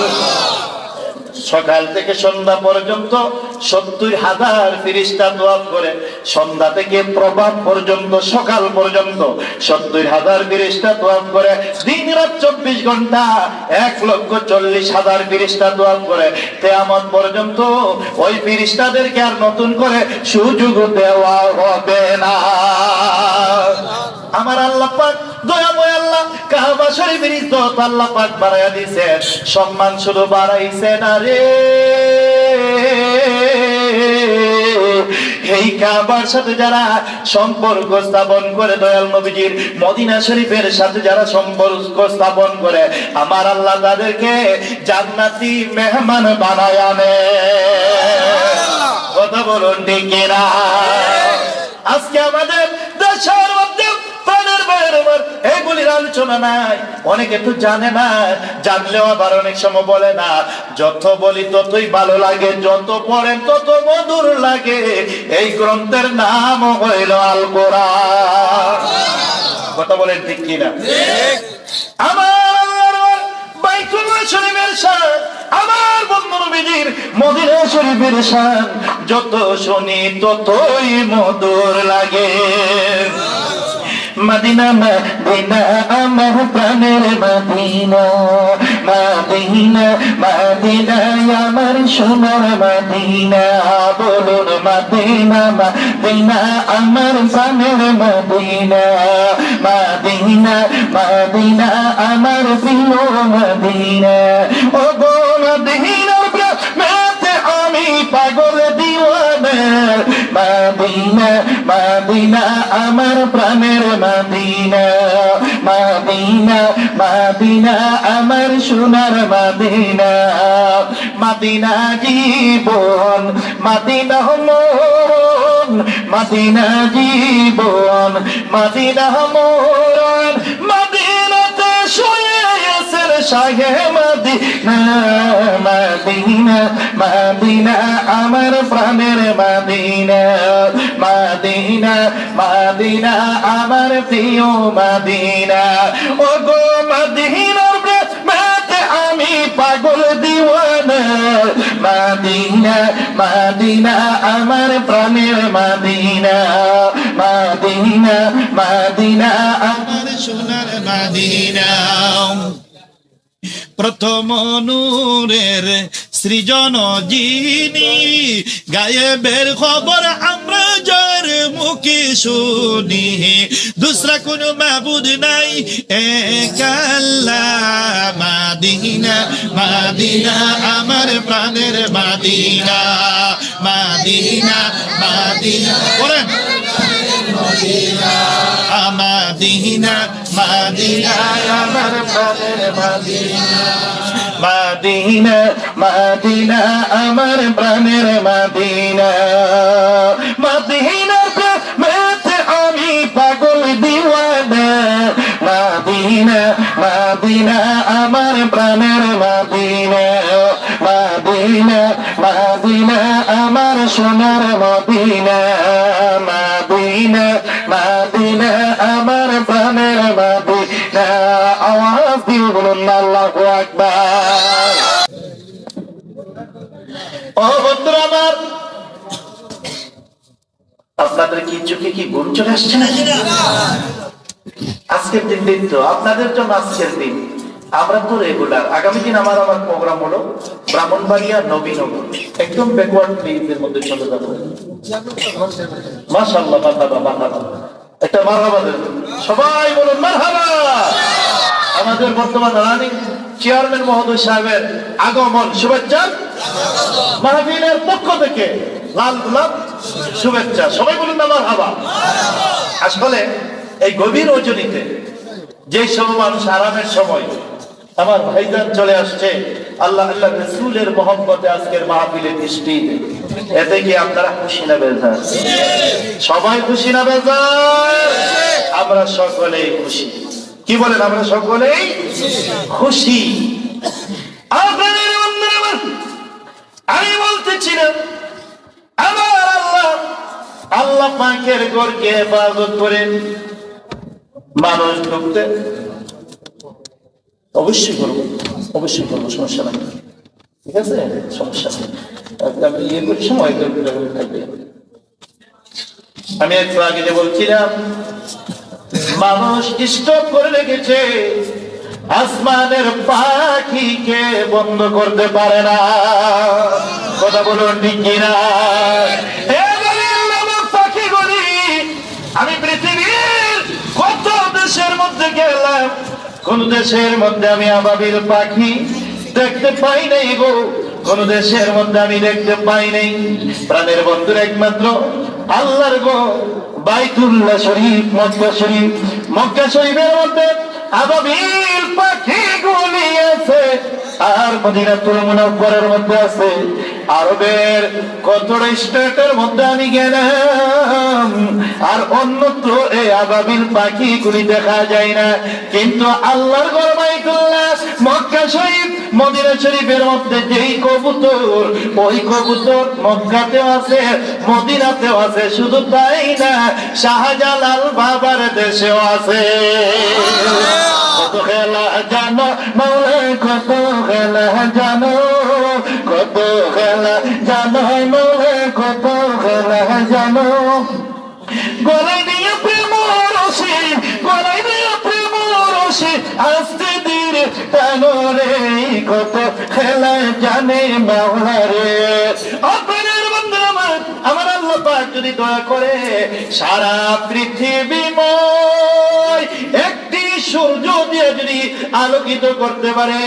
সকাল থেকে সন্ধ্যা পর্যন্ত 70,000 ফেরেশতা দোয়া করে। সন্ধ্যা থেকে প্রভাত পর্যন্ত, সকাল পর্যন্ত 70,000 ফেরেশতা দোয়া করে। দিন রাত 24 ঘন্টা 1,40,000 ফেরেশতা দোয়া করে। কিয়ামত পর্যন্ত ওই ফেরেশতাদেরকে আর নতুন করে সুযোগ দেওয়া হবে না। আমার আল্লাহ পাক দয়াময় আল্লাহ কাবা শরীফের ইজ্জত আল্লাহ পাক বাড়াইয়া দিয়েছে, সম্মান শুধু বাড়াইছে না রে, এই কাবার সাথে যারা সম্পর্ক স্থাপন করে, দয়াল নবীজির মদিনা শরীফের সাথে যারা সম্পর্ক স্থাপন করে, আমার আল্লাহ তাদেরকে জান্নাতি মেহমান বানায় আনে। কথা বলুন ঠিক কিনা? আজকে আমাদের দেশের মধ্যে এগুলির আলোচনা নাই, অনেকে তো জানে না, জানলেও আবার অনেক সময় বলে না। যত বলি ততই ভালো লাগে, যত পড়েন তত মধুর লাগে। এই গ্রন্থের নাম হইল আল কোরআন। কথা বলেন ঠিক কিনা? আমার আল্লাহর বাইতুল্লাহ শরীফের শান, আমার বন্ধু নবীজির মদিনা শরীফের শান যত শুনি ততই মধুর লাগে। মদিনা মদিনা আমার প্রাণের মদিনা, মদিনা মদিনা আমার সোনার মদিনা। বলুন মদিনা মদিনা আমার প্রাণের মদিনা, মদিনা মদিনা আমার প্রিয় মদিনা। ও গো মদিনার প্রেমেতে আমি পাগল দিওয়ানা, মাদিনা মাদিনা আমার প্রাণের মাদিনা মাদিনা মাদিনা আমার সোনার মাদিনা মাদিনা জীবন মাদিনা মরণ মাদিনা জীবন মাদিনা মরণ মাদিনাতে শুয়ে আছেন শাহে মাদিনা মাদিনা মাদিনা আমার প্রাণের মাদিনা মাদিনা মাদিনা আমার প্রিয় মাদিনা ও গো মাদিনার প্রেমে আমি পাগল দিওয়ানা মাদিনা মাদিনা আমার প্রাণের মাদিনা মাদিনা মাদিনা আমার সোনার মাদিনা প্রথম নূরের সৃজন যিনি গায়েবের খবর আমরা যার মুখে শুনি দুসরা কোন মাবুদ নাই এক আল্লাহ মাদিনা মাদিনা আমার প্রাণের মাদিনা মাদিনা মাদিনা বলেন মাদিনা মাদিনা আমার প্রাণের মাদিনা মাদিনা মাদিনা আমার প্রাণের মাদিনা মাদিনার প্রেমেতে আমি পাগল দিওয়ানা মাদিনা মাদিনা আমার প্রাণের মাদিনা মাদিনা মাদিনা আমার সোনার মাদিনা মাদিনা মাদিনা আমার প্রাণের মাদিনা আওয়াজ দিয়ে বলুন আল্লাহু আকবার ও বন্ধুরা আমার আপনাদের কি চোখে কি ঘুম চলে আসছে না আজকের দিন তো আপনাদের জন্য আজকের দিন আমরা তো রেগুলার আগামী দিন আমার প্রোগ্রাম হলো ব্রাহ্মণবাড়িয়া নবীনগর একদম ব্যাকওয়ার্ড প্লেসের মধ্যে চলে যাবো মাশাআল্লাহ মারহাবা মারহাবা একটা মারহাবা দেন সবাই বলুন মারহাবা আমাদের বর্তমান রানিং চেয়ারম্যান মহোদয় সাহেবের আগমন শুভেচ্ছা মাহফিলের পক্ষ থেকে লাল গোলাপ শুভেচ্ছা সবাই বলুন না মারহাবা আসলে এই গভীর রজনীতে যে সব মানুষ আরামের সময় আমার ভাইজান চলে আসছে আল্লাহ আল্লাহ রাসূলের মহব্বতে আজকের মাহফিলে দৃষ্টি এতে কি আপনারা খুশি না বেজার সবাই খুশি না বেজার আমরা সকলেই খুশি কি বলেন আমরা সকলেই খুশি আপনাদের বন্ধুরা আমি বলতেছিলাম আমার আল্লাহ আল্লাহ পাকের ঘরকে ইবাদত করেন মানুষ ঢুকতে অবশ্যই করবো সমস্যা নাই ঠিক আছে সমস্যা নেই ইয়ে করি সময় থাকবে আমি একটু আগে যে বলছিলাম মানুষ স্টপ করে রেখেছে আসমানের পাখিকে বন্ধ করতে পারে না কথা বলুন ঠিক কিনা পাখিগুলি আমি পৃথিবীর কত দেশের মধ্যে গেলাম কোন দেশের মধ্যে আমি আবাবিল পাখি দেখতে পাই নাই গো কোন দেশের মধ্যে আমি দেখতে পাই নাই প্রাণের বন্ধুর একমাত্র আল্লাহর গো বাইতুল্লাহ শরীফ মক্কা শরীফের মধ্যে আবাবিল পাখি গুলি আছে আর মদিনাতুল মুনাওয়ারার মধ্যে আছে আরবের কতটা স্টেটের মধ্যে আমি গেলাম আর অন্যত্র এই আবাবিল পাখিগুলি দেখা যায় না কিন্তু আল্লাহর ঘর বাইতুল্লাহ মক্কা শরীফ মদিনা শরীফের মধ্যে যেই কবুতর ওই কবুতর মক্কাতেও আছে মদিনাতেও আছে শুধু তাই না শাহজালাল বাবার দেশেও আছে কত খেলা জানো মাওলা কত খেলা জানো কত খেলা জানো মাওলা কত খেলা জানো গলায় দিয়ে প্রেম রসে গলায় দিয়ে প্রেম রসে আস্তে ধীরে টানো রে কত খেলা জানে মাওলা রে আপনাদের বন্ধু আমার আল্লাহ পাক যদি দয়া করে সারা পৃথিবীময় একটি সূর্য দিয়ে যদি আলোকিত করতে পারে,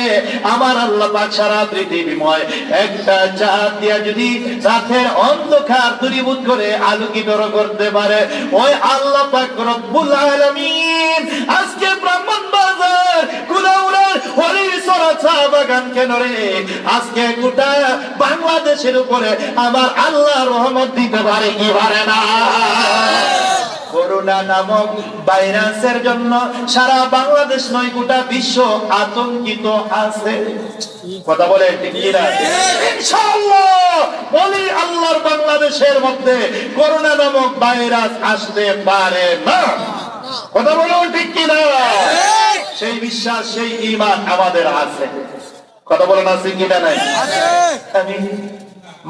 আমার আল্লাহ পাক সারা পৃথিবীময় একটা চাঁদ দিয়ে যদি রাতের অন্ধকার দূরীভূত করে আলোকিত করতে পারে, ওই আল্লাহ পাক রব্বুল আলামিন আজকে ব্রাহ্মণবাজার কুলাউড়ার হরিশরা চা বাগান কেন রে আজকে গোটা বাংলাদেশের উপরে আমার আল্লাহ রহমত দিতে পারে কি পারে না? করোনা নামক ভাইরাসের জন্য সারা বাংলাদেশ নয় গোটা বিশ্ব আতঙ্কিত আছে। কথা বলে ঠিক কি না? ইনশাআল্লাহ বলি আল্লাহর বাংলাদেশের মধ্যে করোনা নামক ভাইরাস আসতে পারে না। কথা বলো ঠিক কি না? সেই বিশ্বাস সেই ঈমান আমাদের আছে। কথা বলেন আছে কি না? নাই আমি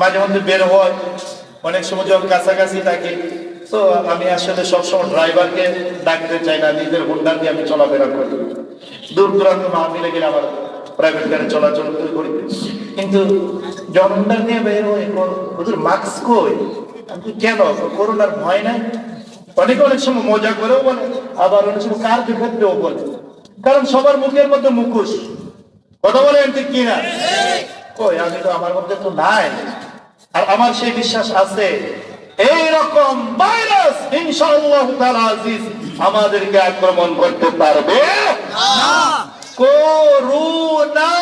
মাঝে মধ্যে বের হই, অনেক সময় যখন কাছাকাছি থাকি তো আমি আসলে সবসময় ড্রাইভারকে ডাকতে চাই না, নিজের হোন্ডা দিয়ে আমি চলাফেরা করি। দূর দূরান্ত মাহফিলে গেলে আমার প্রাইভেট গাড়ি চলাচল করি, কিন্তু যখন হোন্ডা নিয়ে বের হই ওদের মাস্ক কই, আমি কেন করোনার ভয় নাই? অনেক সময় মজা করেও বলে, আবার অনেক সময় কার ক্ষেত্রেও বলে, কারণ সবার মুখের মধ্যে মুখোশ। কথা বলেন ঠিক কিনা? কই আমি তো আমার মধ্যে তো নাই। আর আমার সেই বিশ্বাস আছে এইরকম ভাইরাস ইনশাআল্লাহ তাআলা আজিজ আমাদেরকে আক্রমণ করতে পারবে না। করোনা,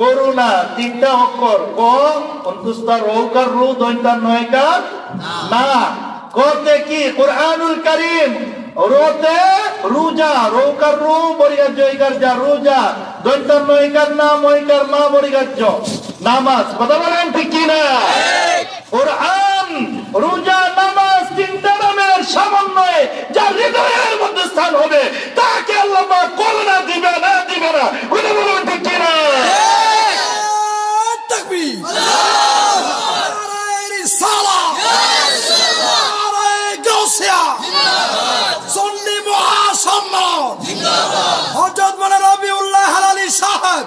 করোনা তিনটা অক্ষর, ক অন্তস্থ রৌকার রু দৈন্তার নয়কার না, কতে কি কুরআনুল কারীম, রোতে রুজা, রৌকার রু বরিগার জয়কার যা রোজা, দৈন্তার নয়কার না ময়কার মা বরিগার জ নামাজ। কথা বলেন ঠিক কি না? কুরআন, রোজা, নামাজ তিনটা নামের সমন্বয়ে যার হৃদয়ের মধ্যে স্থান হবে তাকে আল্লাহ পাক করোনা দিবে না, দিবে না। কথা বলেন ঠিক কি না? তাকবীর, নারায়ে রিসালাত, নারায়ে গাউসিয়া, সুন্নি মহাসম্মেলন হযরত মাওলানা রবিউল্লাহ হেলালী সাহেব।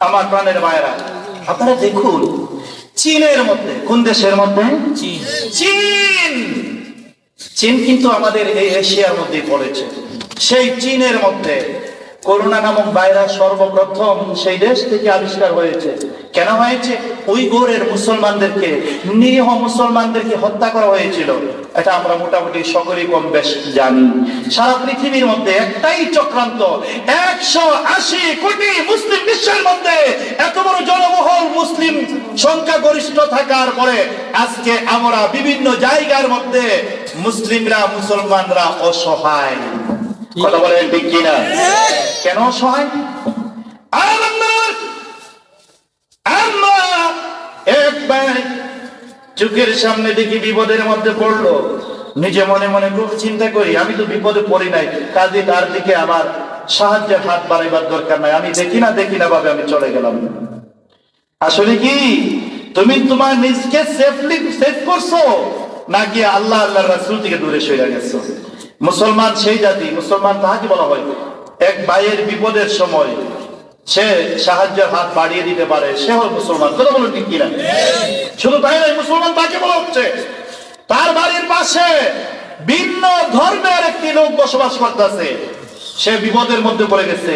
আমার প্রাণের ভাইরা, আপনারা দেখুন চীনের মধ্যে, কোন দেশের মধ্যে? চীন। চীন কিন্তু আমাদের এই এশিয়ার মধ্যে পড়েছে। সেই চীনের মধ্যে করোনা নামক ভাইরাস সর্বপ্রথম সেই দেশ থেকে আবিষ্কার হয়েছে। কেন হয়েছে? উইঘুরের মুসলমানদেরকে, নিরীহ মুসলমানদেরকে হত্যা করা হয়েছিল। এটা আমরা মোটামুটি সকলেই কম বেশ জানি। সারা পৃথিবীর মধ্যে একটাই চক্রান্ত, 180 কোটি মুসলিম বিশ্বের মধ্যে এত বড় জনবহুল মুসলিম সংখ্যাগরিষ্ঠ থাকার পরে আজকে আমরা বিভিন্ন জায়গার মধ্যে মুসলিমরা, মুসলমানরা অসহায়। কথা বলেন ঠিক কিনা? কেন অসহায়? এক ভাই চোখের সামনে দেখি বিপদের মধ্যে পড়লো, নিজে মনে মনে খুব চিন্তা করি আমি তো বিপদে পড়ি নাই, কাজে তার দিকে আমার সাহায্যের হাত বাড়াইবার দরকার নাই, আমি দেখি না ভাবে আমি চলে গেলাম। আসলে কি তুমি তোমার নিজকে সেফ করছো নাকি আল্লাহ আল্লাহর রাসূল থেকে দূরে সরে গেছো? মুসলমান সেই জাতি, মুসলমান তাহাকে বলা হয় এক ভাইয়ের বিপদের সময় সে সাহায্যের হাত বাড়িয়ে দিতে পারে, সে হল মুসলমান। কথা বলুন ঠিক কিনা? শুধু তাই নয়, মুসলমান তাকে বলা হচ্ছে তার বাড়ির পাশে ভিন্ন ধর্মের একটি লোক বসবাস করতেছে, সে বিপদের মধ্যে পড়ে গেছে,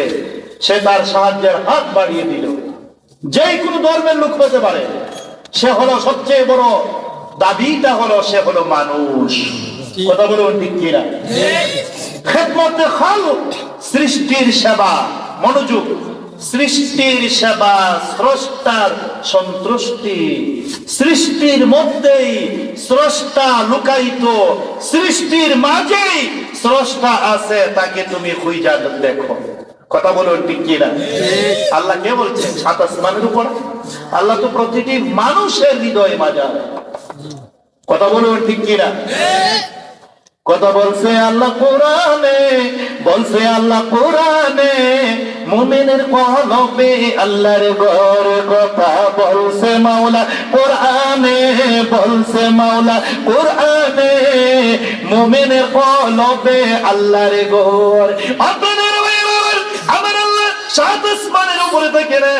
সে তার সাহায্যের হাত বাড়িয়ে দিল। যে কোনো ধর্মের লোক হতে পারে, সে হলো সবচেয়ে বড় দাবিটা হলো সে হলো মানুষ। কথা বলুন ঠিক কিনা? খেদমতে খালক, সৃষ্টির সেবা, মনোযোগ, সৃষ্টির সেবা, স্রষ্টার সন্তুষ্টি, সৃষ্টির মধ্যেই স্রষ্টা লুকায়িত, সৃষ্টির মাঝেই স্রষ্টা আছে, তাকে তুমি খুঁজা দেখো। কথা বলুন ঠিক কিনা? আল্লাহ কে বলছেন? সাত আসমানের উপর আল্লাহ তো প্রতিটি মানুষের হৃদয়ে মাজা। কথা বলুন ঠিক কিনা? কথা বলছে আল্লাহ কোরআনে, বলছে আল্লাহ কোরআনে, মুমিনের কলবে আল্লাহর ঘর। কথা বলছে মাওলা কোরআনে, বলছে মাওলা কোরআনে, মুমিনের কলবে আল্লাহর ঘর। আপনাদের আমার আল্লাহ সাত আসমানের উপরে থাকে না,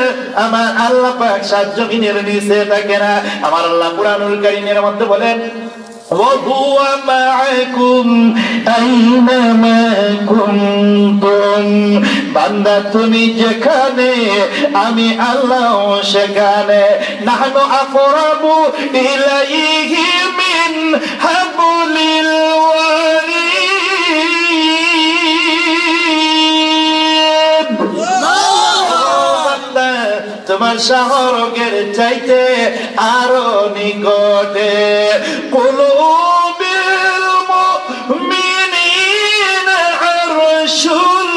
আমার আল্লাহ পাক সাত জমিনের নিচে থাকে না। আমার আল্লাহ কুরআনুল কারীমের মধ্যে বলেন وهو معكم أينما كنتم বান্দা তুমি যেখানে আমি আল্লাহ সেখানে নাহনু আকরাবু ইলাইহি মিন হাবলিল ওয়ারিদ তোমার শাহরগের চাইতে আরো নিকটে কুলুবিল মুমিনিনা আরশুল্লাহ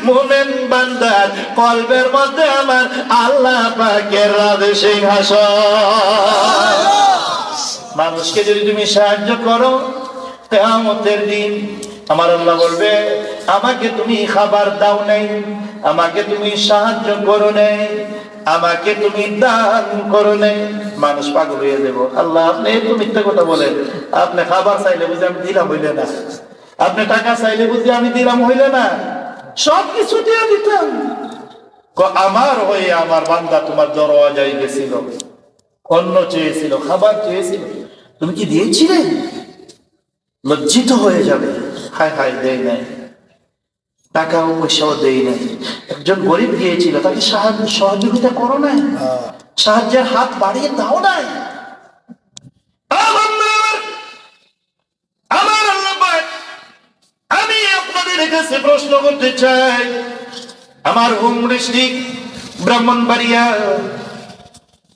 মুমিন বান্দার কলবের মধ্যে আমার আল্লাহ পাকের রাজ সিংহাসন। মানুষকে যদি তুমি সাহায্য করো কিয়ামতের দিন আমার আল্লাহ বলবে আমাকে তুমি খাবার দাও নাই, আমাকে তুমি সাহায্য করো নাই, আমাকে তুমি দান করো নাই। মানুষ পাগল হয়ে দেব, আল্লাহ আপনি একটু মিথ্যা কথা বলেন, আপনি খাবার চাইলে বুঝি আমি দিলাম হইলে না, আপনি টাকা চাইলে বুঝি আমি দিলাম হইলে না, সবকিছু দিয়ে দিতাম। আমার হয়ে আমার বান্দা তোমার দরওয়াজায় গেছিল, অন্ন চেয়েছিল, খাবার চেয়েছিল, তুমি কি দিয়েছিলে? লজ্জিত হয়ে যাবে, হায় হায় দেয় নাই, টাকা পয়সাও দেয় নাই। একজন গরিব গিয়েছিল, তাকে সহযোগিতা করো নাই, সাহায্যের হাত বাড়িয়ে দাও নাই। আমার আল্লাহ আমি আপনাদের কাছে প্রশ্ন করতে চাই, আমার হোম ডিস্ট্রিক্ট ব্রাহ্মণবাড়িয়া,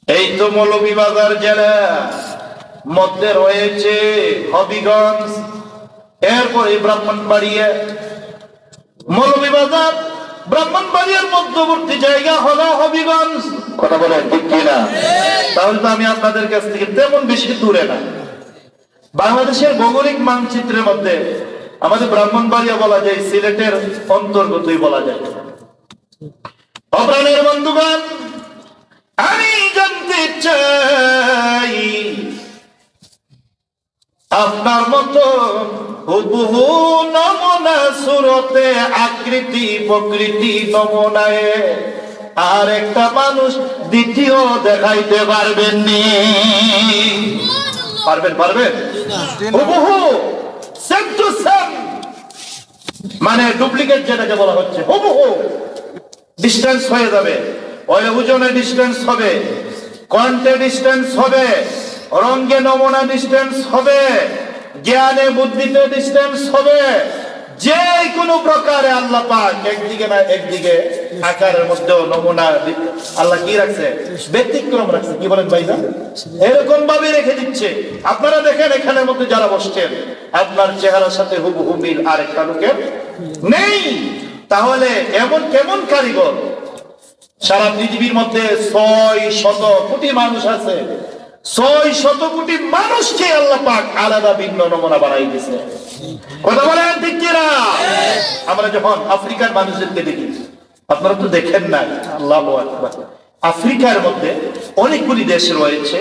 এই তো মৌলভীবাজার জেলা মধ্যে রয়েছে হবিগঞ্জ, এরপরে ব্রাহ্মণবাড়িয়া। মৌলভীবাজার ব্রাহ্মণবাড়িয়ার মধ্যবর্তী জায়গা হলো হবিগঞ্জ, কথা বলেন ঠিক কিনা? তাহলে তো আমি আপনাদের কাছ থেকে তেমন বেশি দূরে না। বাংলাদেশের ভৌগোলিক মানচিত্রের মধ্যে আমাদের ব্রাহ্মণবাড়িয়া বলা যায় সিলেটের অন্তর্গতই বলা যায়। অপ্রাণের বন্ধুগণ, আমি জানতে চাই আপনার মতো হুবহু নমুনা সুরতে আকৃতি প্রকৃতি নমুনায় আর একটা মানুষ দ্বিতীয় দেখাইতে পারবেননি? পারবেন? পারবেন? হুবহু সেম টু সেম, মানে ডুপ্লিকেট যেটাকে বলা হচ্ছে, হুবহু ডিস্টেন্স হয়ে যাবে, ওজনে ডিস্টেন্স হবে, কণ্ঠে ডিস্টেন্স হবে, রঙে নমুনা ডিস্টেন্স হবে, জ্ঞানে বুদ্ধিতে ডিস্টেন্স হবে, যে কোনো প্রকারে আল্লাহ পাক একদিকে না একদিকে আকারের মধ্যেও নমুনা আল্লাহ কি রাখছে? ব্যতিক্রম রাখছে। কি বলেন ভাইজান? এরকম ভাবে রেখে দিচ্ছে। আপনারা দেখেন এখানের মধ্যে যারা বসছেন, আপনার চেহারার সাথে হুবহু মিল আরেকটা লোকের নেই। তাহলে এমন কেমন কারিগর? সারা পৃথিবীর মধ্যে 600 কোটি মানুষ আছে, 600 কোটি মানুষকে আল্লাহ পাক আলাদা ভিন্ন নমুনা বানাই দিয়েছে। কথা বলেন ঠিক কিনা? আমরা যখন আফ্রিকার মানুষদেরকে দেখি, আপনারা তো দেখেন না, আল্লাহু আকবার, আফ্রিকার মধ্যে অনেকগুলি দেশ রয়েছে।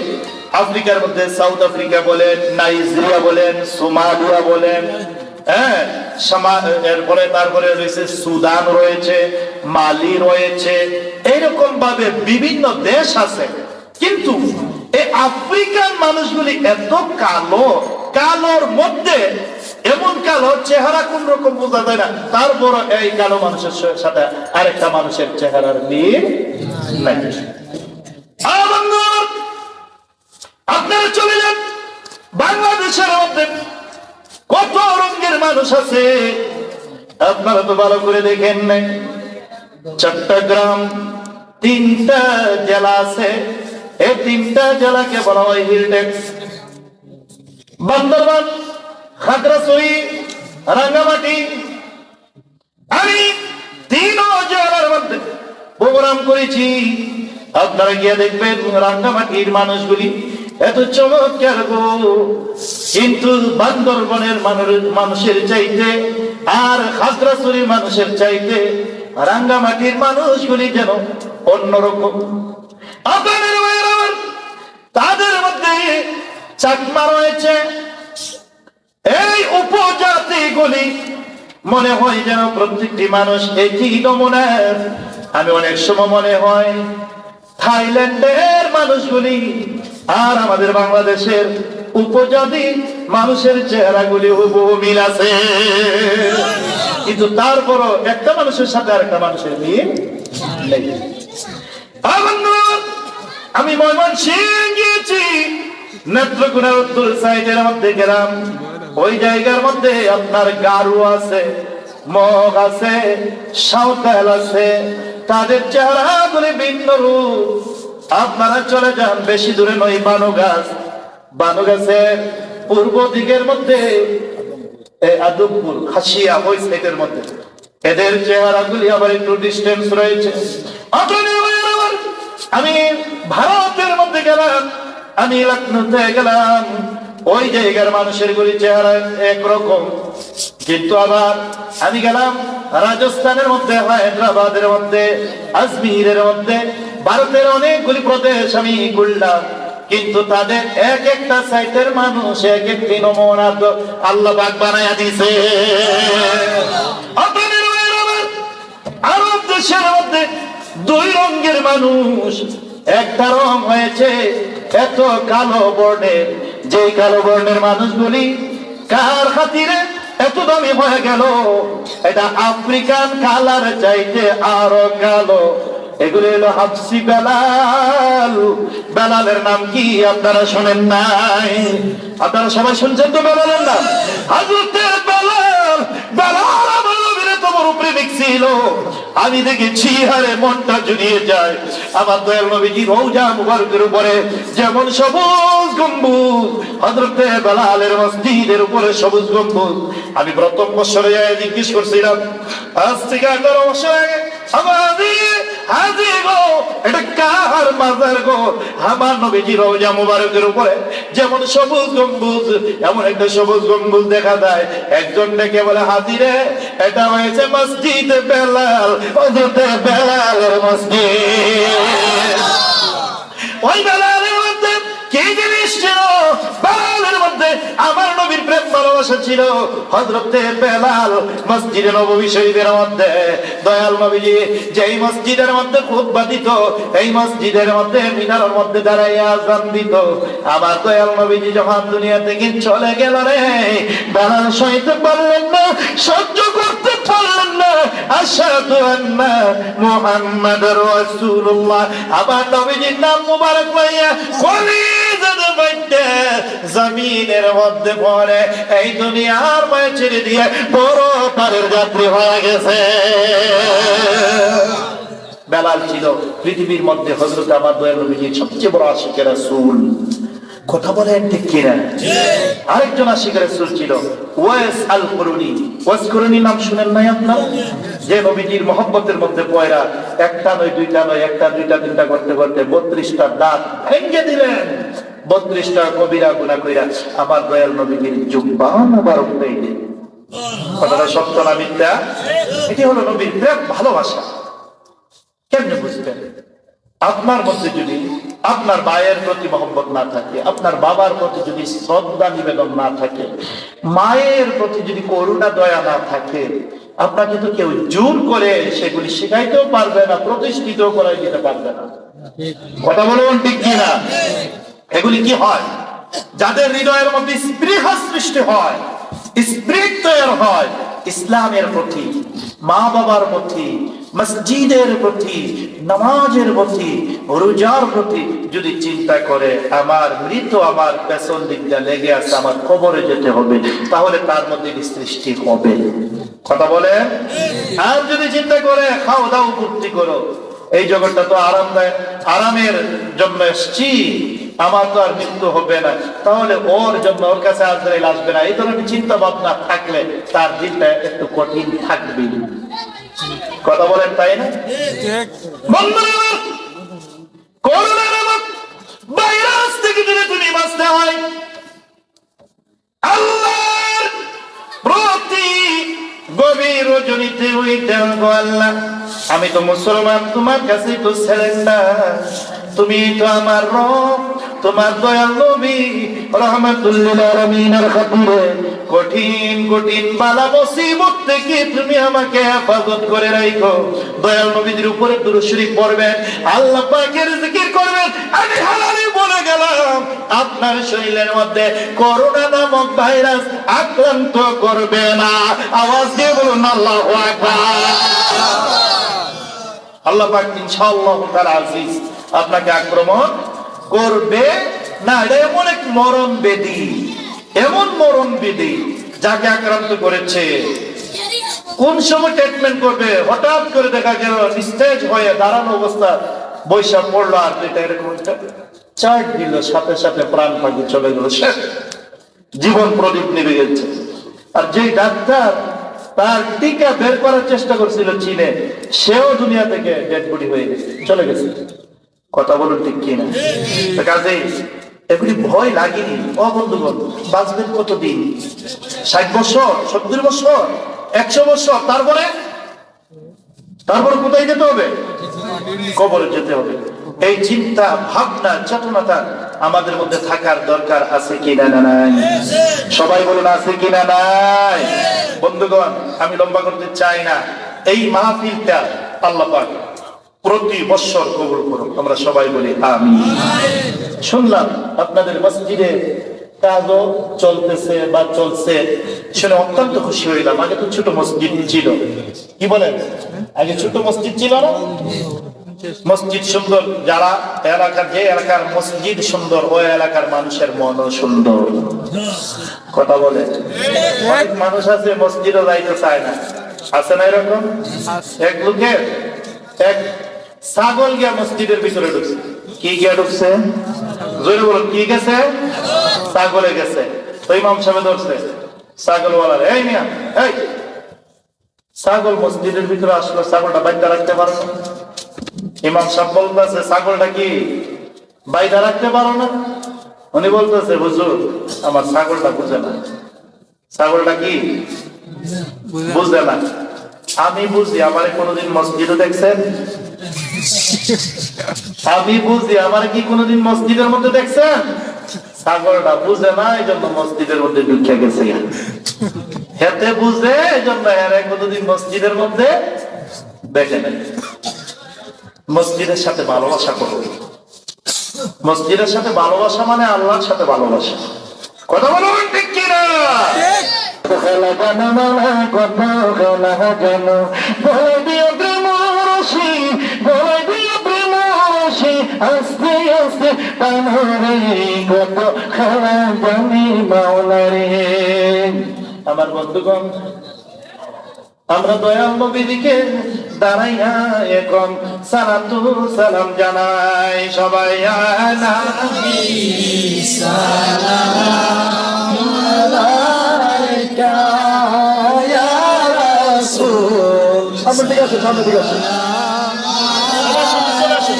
আফ্রিকার মধ্যে সাউথ আফ্রিকা বলেন, নাইজেরিয়া বলেন, সোমালিয়া বলেন, হ্যাঁ, এরপরে তারপরে রয়েছে সুদান রয়েছে, মালি রয়েছে, এইরকম ভাবে বিভিন্ন দেশ আছে। কিন্তু এই আফ্রিকান মানুষগুলি এত কালো, কালোর মধ্যে এমন কালো চেহারা কোন রকম বোঝা যায় না, তারপর এই কালো মানুষের সাথে আরেকটা মানুষের চেহারার মিল নাই। আপনারা চলে যান বাংলাদেশের মধ্যে কত রঙের মানুষ আছে, আপনারা তো ভালো করে দেখেন নাই। চট্টগ্রাম 3টা জেলা আছে, এই 3টা জেলাকে বলা হয় হিলটেক্স। বান্দরবান, খাগড়াছড়ি, রাঙ্গামাটি, আমি 3 জেলার মধ্যে প্রোগ্রাম করেছি। আপনারা গিয়ে দেখবেন রাঙ্গামাটির মানুষগুলি এত চমৎকার গো, কিন্তু বান্দরবনের মানুষের চাইতে আর খাগড়াছড়ির মানুষের চাইতে রাঙ্গামাটির মানুষগুলি যেন অন্যরকম। তাদের মধ্যে চাকমা রয়েছে, এই উপজাতিগুলি মনে হয় যেন প্রত্যেকটি মানুষ একই নমুনার। আমি অনেক সময় মনে হয় থাইল্যান্ডের মানুষগুলি আর আমাদের বাংলাদেশের উপজাতি মানুষের চেহারাগুলি হুবহু মিল আছে, কিন্তু তারপরও একটা মানুষের সাথে আরেকটা মানুষের মিল নেই। আমি ময়মনসিংহ গিয়েছি, নেত্রকোনার উত্তর সাইডের মধ্যে গেলাম। ওই জায়গার মধ্যে আপনার গারু আছে, মগ আছে, সাঁওতাল আছে, তাদের চেহারাগুলি ভিন্ন রূপ। আপনারা চলে যান, বেশি দূরে নয়, বানুগাছ। বানুগাছের পূর্ব দিকের মধ্যে আদমপুর, খাসিয়া, ওই সাইডের মধ্যে এদের চেহারাগুলি আবার একটু ডিস্টেন্স রয়েছে। আমি ভারতের মধ্যে গেলাম, আমি লখনৌতে গেলাম, ওই জায়গার মানুষের গুলি চেহারা একরকম। কিন্তু আবার আমি গেলাম রাজস্থানের মধ্যে, হায়দ্রাবাদের মধ্যে, আজমিরের মধ্যে, ভারতের অনেকগুলি প্রদেশ আমি ঘুরলাম, কিন্তু তাদের এক একটা সাইটের মানুষ এক একটি নমুনা আল্লাহ পাক বানায়া দিছে। আরব দেশের মধ্যে দুই রঙের মানুষ, একটা রং হয়েছে এত কালো বর্ণের, যে কালো বর্ণের মানুষগুলি কার খাতিরে এত দামি হয়ে গেল, এটা আফ্রিকান কালার চাইতে আরো কালো। এগুলি হলো হাবসি বেলাল। বেলালের নাম কি আপনারা শোনেন নাই? আপনারা সবাই শুনছেন তো বেলালের নাম? হযরতে বেলাল, বেলাল আমার নবীর এত বড় প্রেমিক ছিল, আমি দেখেছি হারে মনটা জুড়িয়ে যায়। আমার দয়াল নবীজি রওজা মুবারকের উপরে যেমন সবুজ গম্বুজ, হযরতে বেলালের মসজিদের উপরে সবুজ গম্বুজ। আমি প্রথম বছরে জিজ্ঞেস করছিলাম, আজ থেকে 11 বছর আগে, হাজি গো এটা কার মাজার গো? আমার নবীজি রওজা মুবারকের উপরে যেমন সবুজ গম্বুজ, এমন একটা সবুজ গম্বুজ দেখা যায়। একজন ডেকে বলে, হাজি রে এটা হয়েছে মসজিদ বেলাল, হযরতে বেলালের মসজিদ। ওই বেলালের মধ্যে কি জিনিস ছিল? বেলালের মধ্যে আমার নবীর প্রেম ভালোবাসা ছিল। হযরতে বেলাল মসজিদে নববী শরীফের মধ্যে দয়াল নবীজি যেই মসজিদের মধ্যে খুতবা দিত, এই মসজিদের মধ্যে মিনারের মধ্যে দাঁড়াইয়া আযান দিত। আবার দয়াল নবীজি যখন দুনিয়া থেকে চলে গেল রে, বেলাল সইতে পারলেন না, সহ্য করতে পারলেন না। আশহাদু আন্না মুহাম্মাদুর রাসূলুল্লাহ, আবার নবীজির নাম মুবারক লইয়া কলিজাতে বাইতে জমিনের মধ্যে পড়ে এই দুনিয়ার মায়া ছেড়ে দিয়ে বড় পারের যাত্রী হয়ে গেছে। বেলাল ছিল পৃথিবীর মধ্যে হযরত আমার দয়াল নবীজির সবচেয়ে বড় আশিকের রাসূল। কথা বলেন ঠিক কিনা? আরেকজন আশিকের রাসূল ছিল ওয়াইস আল কুরুনি। ওয়াইস কুরুনি নাম শুনেন নাই আপনারা? যে নবীজির মহব্বতের মধ্যে পয়রা একটা নয়, দুইটা নয়, একটা, দুইটা, তিনটা করতে করতে 32টা দাঁত ভেঙে দিলেন। 32টা কবিরা গুনাহ কইরা আমার দয়াল নবীজির জুব্বা মুবারক পেয়ে দিলেন। কথাটা সত্য না মিথ্যা? এটি হলো নবীর প্রেম ভালোবাসা। কেমনে বুঝবেন? আপনার মধ্যে যদি আপনার ভাইয়ের প্রতি মহব্বত না থাকে, আপনার বাবার প্রতি যদি শ্রদ্ধা নিবেদন না থাকে, মায়ের প্রতি যদি করুণা দয়া না থাকে, আপনাকে তো কেউ জোর করে সেগুলি শেখাইতেও পারবে না, প্রতিষ্ঠিত করাই দিতে পারবে না। কথা বলুন ঠিক কিনা? এগুলি কি হয়? যাদের হৃদয়ের মধ্যে স্পৃহা সৃষ্টি হয়, স্পিরিট তৈরি হয় ইসলামের প্রতি, মা বাবার প্রতি, মসজিদের প্রতি, নামাজের প্রতি, রোজার প্রতি যদি চিন্তা করে আমার মৃত আমার পেছন দিকটা লেগে আছে, আমার কবরে যেতে হবে, তাহলে তার মধ্যে সৃষ্টি হবে। কথা বলে? আর যদি চিন্তা করে খাও দাও ফুর্তি করো, এই জগৎটা তো আরামের জন্য এসছি, আমার তো আর মৃত্যু হবে না, তাহলে ওর জন্য ওর কাছে আজরাইল আসবে না, এই ধরনের চিন্তা ভাবনা থাকলে তার দিনটা একটু কঠিন থাকবে। কথা বলেন তাই না? করোনার ভাইরাস থেকে যদি তুমি বাঁচতে হয়, আল্লাহর প্রতি গভীর রজনীতে উঠে আল্লাহ আমি তো মুসলমান, তোমার কাছে তো সিলিন্ডার, তুমি তো আমার রব, তোমার দয়াল নবী রাহমাতুল লিল আলামিনের খাতিরে কঠিন কঠিন বালা মুসিবত থেকে তুমি আমাকে হেফাজত করে রাখো। দয়াল নবীর উপরে দুরূদ শরীফ পড়বেন, আল্লাহ পাকের জিকির করবেন। আমি হালালি বলে গেলাম, আপনার শরীরের মধ্যে করোনা নামক ভাইরাস আক্রান্ত করবে না। আওয়াজ দিয়ে বলুন আল্লাহু আকবার। আল্লাহ পাক ইনশাআল্লাহ তাআলা আজিজ আপনাকে আক্রমণ করবে না। এটা এমন এক মরণ ব্যাধি, এমন মরণ ব্যাধি যাকে আক্রান্ত করেছে কোন সময় ট্রিটমেন্ট করবে, হঠাৎ করে দেখা গেল নিস্তেজ হয়ে দাঁড়ানো অবস্থা বৈশাখ পড়লো, আর এটা এরকম চার্ট দিল, সাথে সাথে প্রাণ পাখি চলে গেল, শেষ, জীবন প্রদীপ নিভে গেছে। আর যে ডাক্তার তার টিকা বের করার চেষ্টা করছিল চীনে, সেও দুনিয়া থেকে ডেড বডি হয়ে গেছে, চলে গেছে। কথা বলুন ঠিক কিনা? কাজেই এগুলি ভয় লাগেনি। ও বন্ধুগণ, বাঁচবেন কতদিন? 60 বছর, 70 বছর, 100 বছর, তারপরে কোথায় যেতে হবে? কবরে যেতে হবে। এই চিন্তা ভাবনা চেতনাটা আমাদের মধ্যে থাকার দরকার আছে কিনা না নাই? সবাই বলুন আছে কিনা নাই? বন্ধুগণ, আমি লম্বা করতে চাই না। এই মাহফিলটা আল্লাহ পাক প্রতি বছর কবুল করুন, আমরা সবাই বলি আমিন। শুনলাম আপনাদের মসজিদে কাজও চলতেছে বা চলছে, শুনে অত্যন্ত খুশি হইলাম। আগে তো ছোট মসজিদ ছিল, কি বলেন? আগে ছোট মসজিদ ছিল না? মসজিদ সুন্দর, যারা এলাকার, যে এলাকার মসজিদ সুন্দর, ওই এলাকার মানুষের মনও সুন্দর। কথা বলে অনেক মানুষ আছে মসজিদও যাইতে চায় না, আছে না এরকম? এক লোকের এক ছাগল গিয়া মসজিদের ভিতরে ঢুকছে। কি গিয়া ঢুকছে? জোরে বলুন, কি গেছে? ছাগলে গেছে। তো ইমাম সাহেব ধরছে ছাগলওয়ালার, এই মিয়া, এই ছাগল মসজিদের ভিতরে আসলো, ছাগলটা বাইরে রাখতে পারো না? ইমাম সাহেব বলতেছে, ছাগলটা কি বাইরে রাখতে পারো না? উনি বলতেছে, হুজুর আমার ছাগলটা বুঝে না। ছাগলটা কি বুঝে না? আমি বুঝি, আমারে কোনোদিন মসজিদে দেখছেন? আমি বুঝি, আমার কি কোনোদিন মসজিদের মধ্যে দেখছেন? ছাগলটা বুঝে না, এই জন্য মসজিদের মধ্যে ঢুকে গেছে। হেতে বুঝে, এই জন্য এরা কোনোদিন মসজিদের মধ্যে দেখে নাই। মসজিদের সাথে ভালোবাসা করো। মসজিদের সাথে ভালোবাসা মানে আল্লাহর সাথে ভালোবাসা। কথা বলুন ঠিক কিনা? আস্তে আস্তে কত খেলা জানি মাওলা রে। আমার বন্ধুগণ, আমরা দয়াল নবীকে দাঁড়াইয়া এখন সালাতু সালাম জানাই সবাই। নবী সালাম আলাইকা ইয়া রাসূল। সামনে দিকে আসুন, সামনে দিকে আসুন,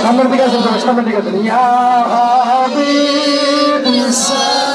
সামনের দিকে আসুন, সামনের দিকে আসুন। ইয়া হাবিব সালাম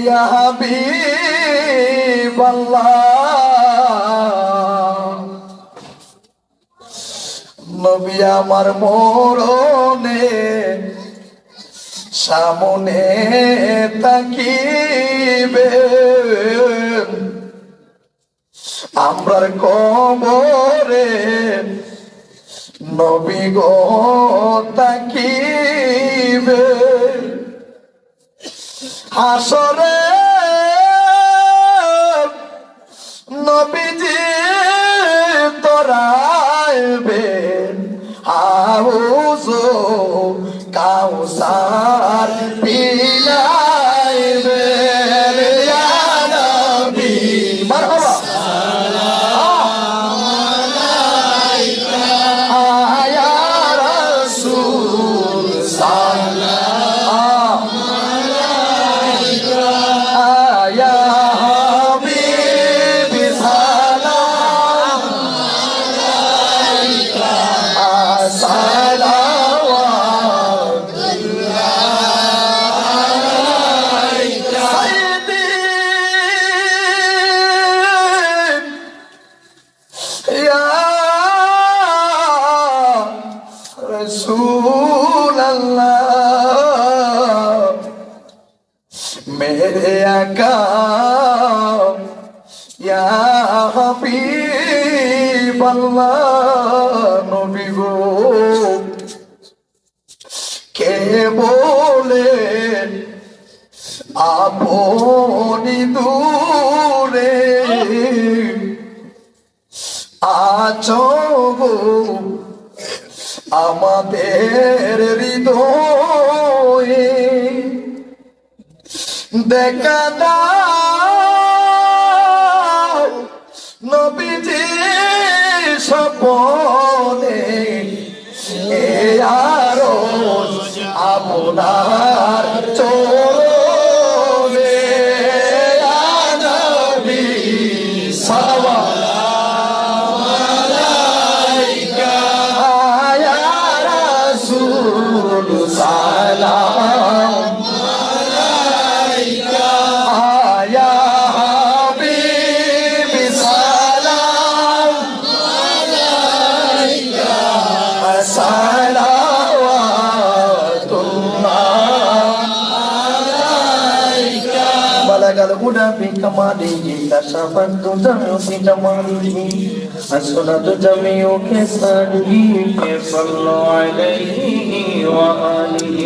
ইয়া হাবিবাল্লাহ। নবী আমার মরণে সামনে তাকিবে, আমরার কবরে নবী গো তাকিবে। হাসরে নবীজি তোরাইবেন হাউজো কাউসার পিলাইবেন। ইয়া নবী মারহাবা ইয়া রাসূল সালাম ইয়া রাসূলুল্লাহ মেরে আকা ইয়া হাবিবাল্লাহ নবী গো কে বলে আপনি দূরে আছো গো আমাদের হৃদয়ে দেখা দাও নবীজি স্বপনে এ আরো আপনার চরণে ইয়া নবী সালাম আলাইকা ইয়া রাসূল সালাম আলাইকা ইয়া হাবিব সালাম আলাইকা الهدى بكماله كشف الدجى بجماله السنة جميع كساله صلوا عليه وآله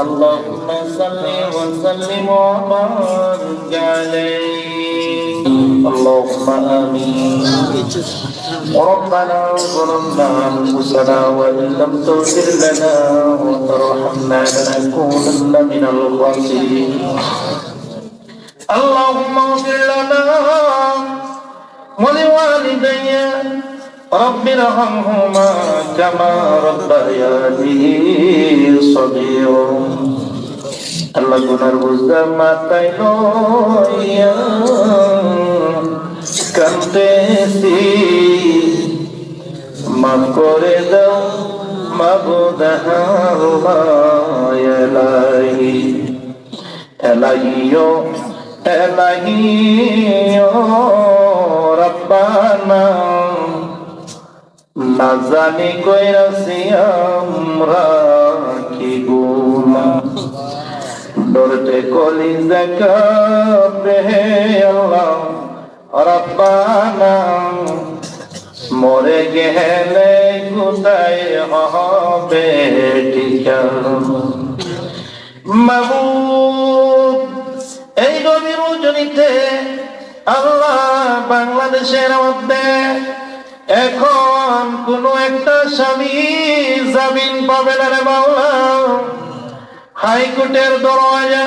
اللهم صل وسلم وبارك عليه اللهم آمين ربنا ظلمنا أنفسنا وإن لم تغفر لنا وترحمنا لنكونن من الخاسرين اللهم اغفر لنا ولوالدي رب ارحمهما كما ربياني صغيرا আল্লাহ গুনার বুঝদা মাথায় লইয়া কান্দেছি মাফ করে দাও মাবুদ এলাহি এলাহিও এলাহিও রব্বানা না জানি কইরাছি আমরা কি গুনাহ ডরতে কলিজা কাঁপে আল্লাহ রব্বানা মরে গেলে কোথায় হবে ঠিকানা মাবুদ এই গভীর রজনীতে আল্লাহ বাংলাদেশের মধ্যে এখন কোন একটা স্বামী জামিন পাবে না রে মাওলা হাইকোর্টের দরওয়াজা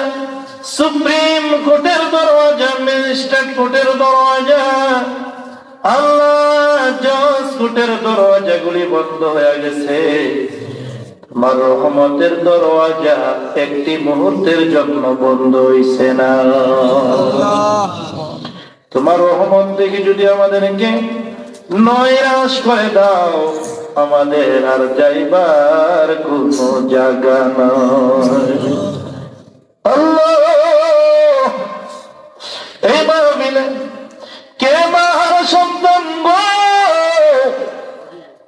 সুপ্রিম কোর্টের দরওয়াজা ম্যাজিস্ট্রেট কোর্টের দরওয়াজা আল্লাহ জজ কোর্টের দরওয়াজাগুলি বন্ধ হয়ে গেছে তোমার রহমতের দরওয়াজা একটি মুহূর্তের জন্য বন্ধ হইছে না তোমার রহমত দেখে যদি আমাদেরকে নৈরাশ করে দাও আমাদের আর যাইবার কোনো জায়গা নয় আল্লাহ এই মাহফিলে কে মাহার সন্তান গো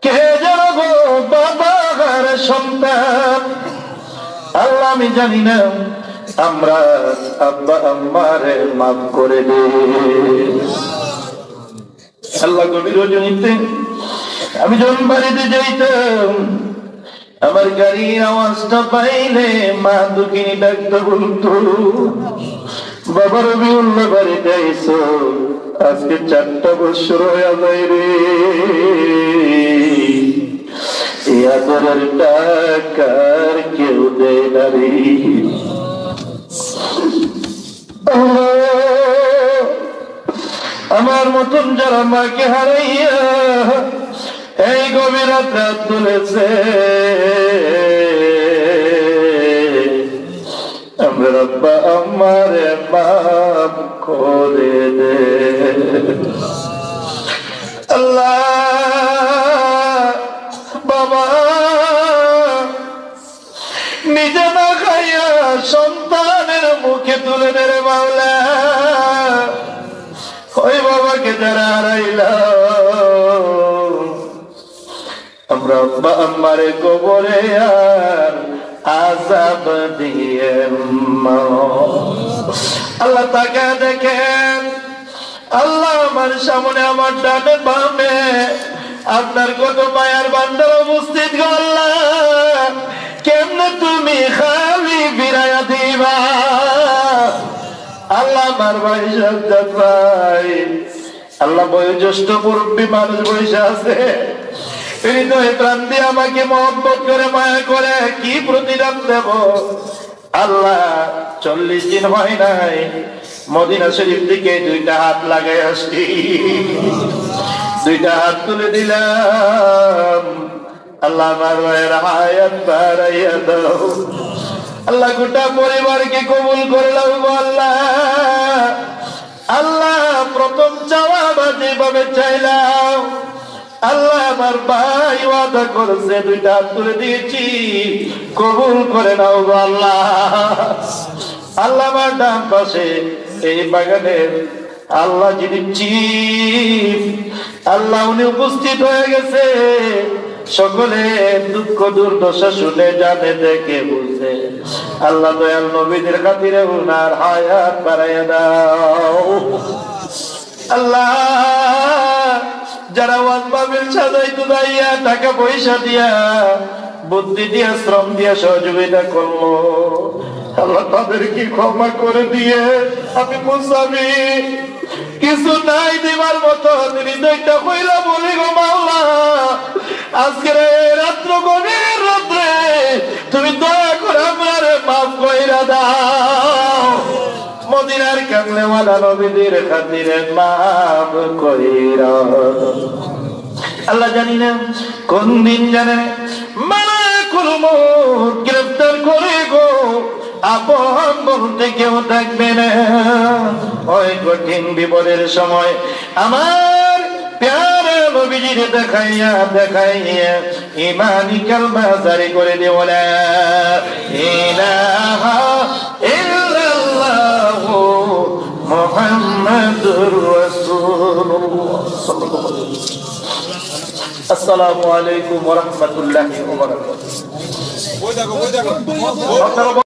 কে যেন গো বাবার সন্তান আল্লাহ আমি জানি না আমরা আব্বা আম্মারে মাফ করে দে আল্লাহ গভীর রজনীতে আমি যখন বাড়িতে যাইতাম আমার গাড়ির আওয়াজটা পাইলে মা দুঃখিনী ডাক্তার বলতো বাবা রবিউল্লাহ বাড়িতে আইসো আজকে 4টা বছর হয়ে যায় রে এই আদরের টাকার কেউ দেয় না রে আমার মতন যারা মাকে হারাইয়া এই গভীর রাতে তুলেছে আমরা রব্বা আমারে মাফ করে দে আল্লাহ বাবা নিজে না খাইয়া সন্তানের মুখে তুলে দে রে মাওলা ওই বাবাকে যারা হারাইলা রব্বা আমারে কবরে আর আযাব দিয়ে মারো। আল্লাহ তাকে দেখেন, আল্লাহ আমার সামনে আমার ডানে বামে আপনার কত মায়ার বান্দার উপস্থিত গো আল্লাহ, কেমনে তুমি খালি ফিরাইয়া দিবা। আল্লাহ আমার ভাই সাজ্জাদ ভাই, আল্লাহ বয়োজ্যেষ্ঠ মুরব্বী মানুষ বসে আছে, হৃদয় প্রাণ দিয়ে আমাকে মহব্বত করে মায়া করে কি প্রতিদান দেব। আল্লাহ 40 দিন হয় নাই মদিনা শরীফ থেকে 2টা হাত লাগাই আসছি, 2টা হাত তুলে দিলাম। আল্লাহ আমার ভাইয়ের হায়াত বাড়াইয়া দাও। আল্লাহ গোটা পরিবারকে কবুল করে নাও গো আল্লাহ। আল্লাহ প্রথম চাওয়া যেভাবে চাইলাম, আল্লাহ আমার ভাই ওয়াদা করেছে 2টা হাত তুলে দিয়েছি, কবুল করে নাও গো আল্লাহ। আল্লাহ আমার ডান পাশে এই বাগানের আল্লাহ যিনি চিফ, আল্লাহ উনি উপস্থিত হয়ে গেছে। সকলে দুঃখ দুর্দশা শুনে জানে দেখে বুঝে, আল্লাহ দয়াল নবীদের খাতিরে উনার হায়াত বাড়াইয়া দাও। আল্লাহ যারা ওয়াজ মাহফিল সাজাইতে দাইয়া টাকা পয়সা দিয়া বুদ্ধি দিয়া শ্রম দিয়া সহযোগিতা করলো, আল্লাহ তাদেরকে ক্ষমা করে দিয়ে আমি মুসাবি কিছু নাই দিবার মতো হৃদয়টা কইলা বলি গো মাওলা, আজকের রাত্র গভীর রাত্রে তুমি দয়া করে আমারে মাফ কইরা দাও। মদিনার কামলেওয়ালা নবীদের খাতিরে মাফ কইরা। আল্লাহ জানি না কোন দিন জানে মালাকুল মউত গ্রেফতার করে গো, আপন বলতে কেউ থাকবে না। ওই কঠিন বিপদের সময় আমার প্যারে নবীজির দেখাইয়া দেখাইয়া ইমানি কালমা জারি করে দিও, লা ইলাহা ইল্লাল্লাহু মুহাম্মাদুর রাসূলুল্লাহ সাল্লাল্লাহু আলাইহি ওয়াসাল্লাম। আসসালামু আলাইকুম ওয়া রাহমাতুল্লাহি ওয়া বারাকাতুহু।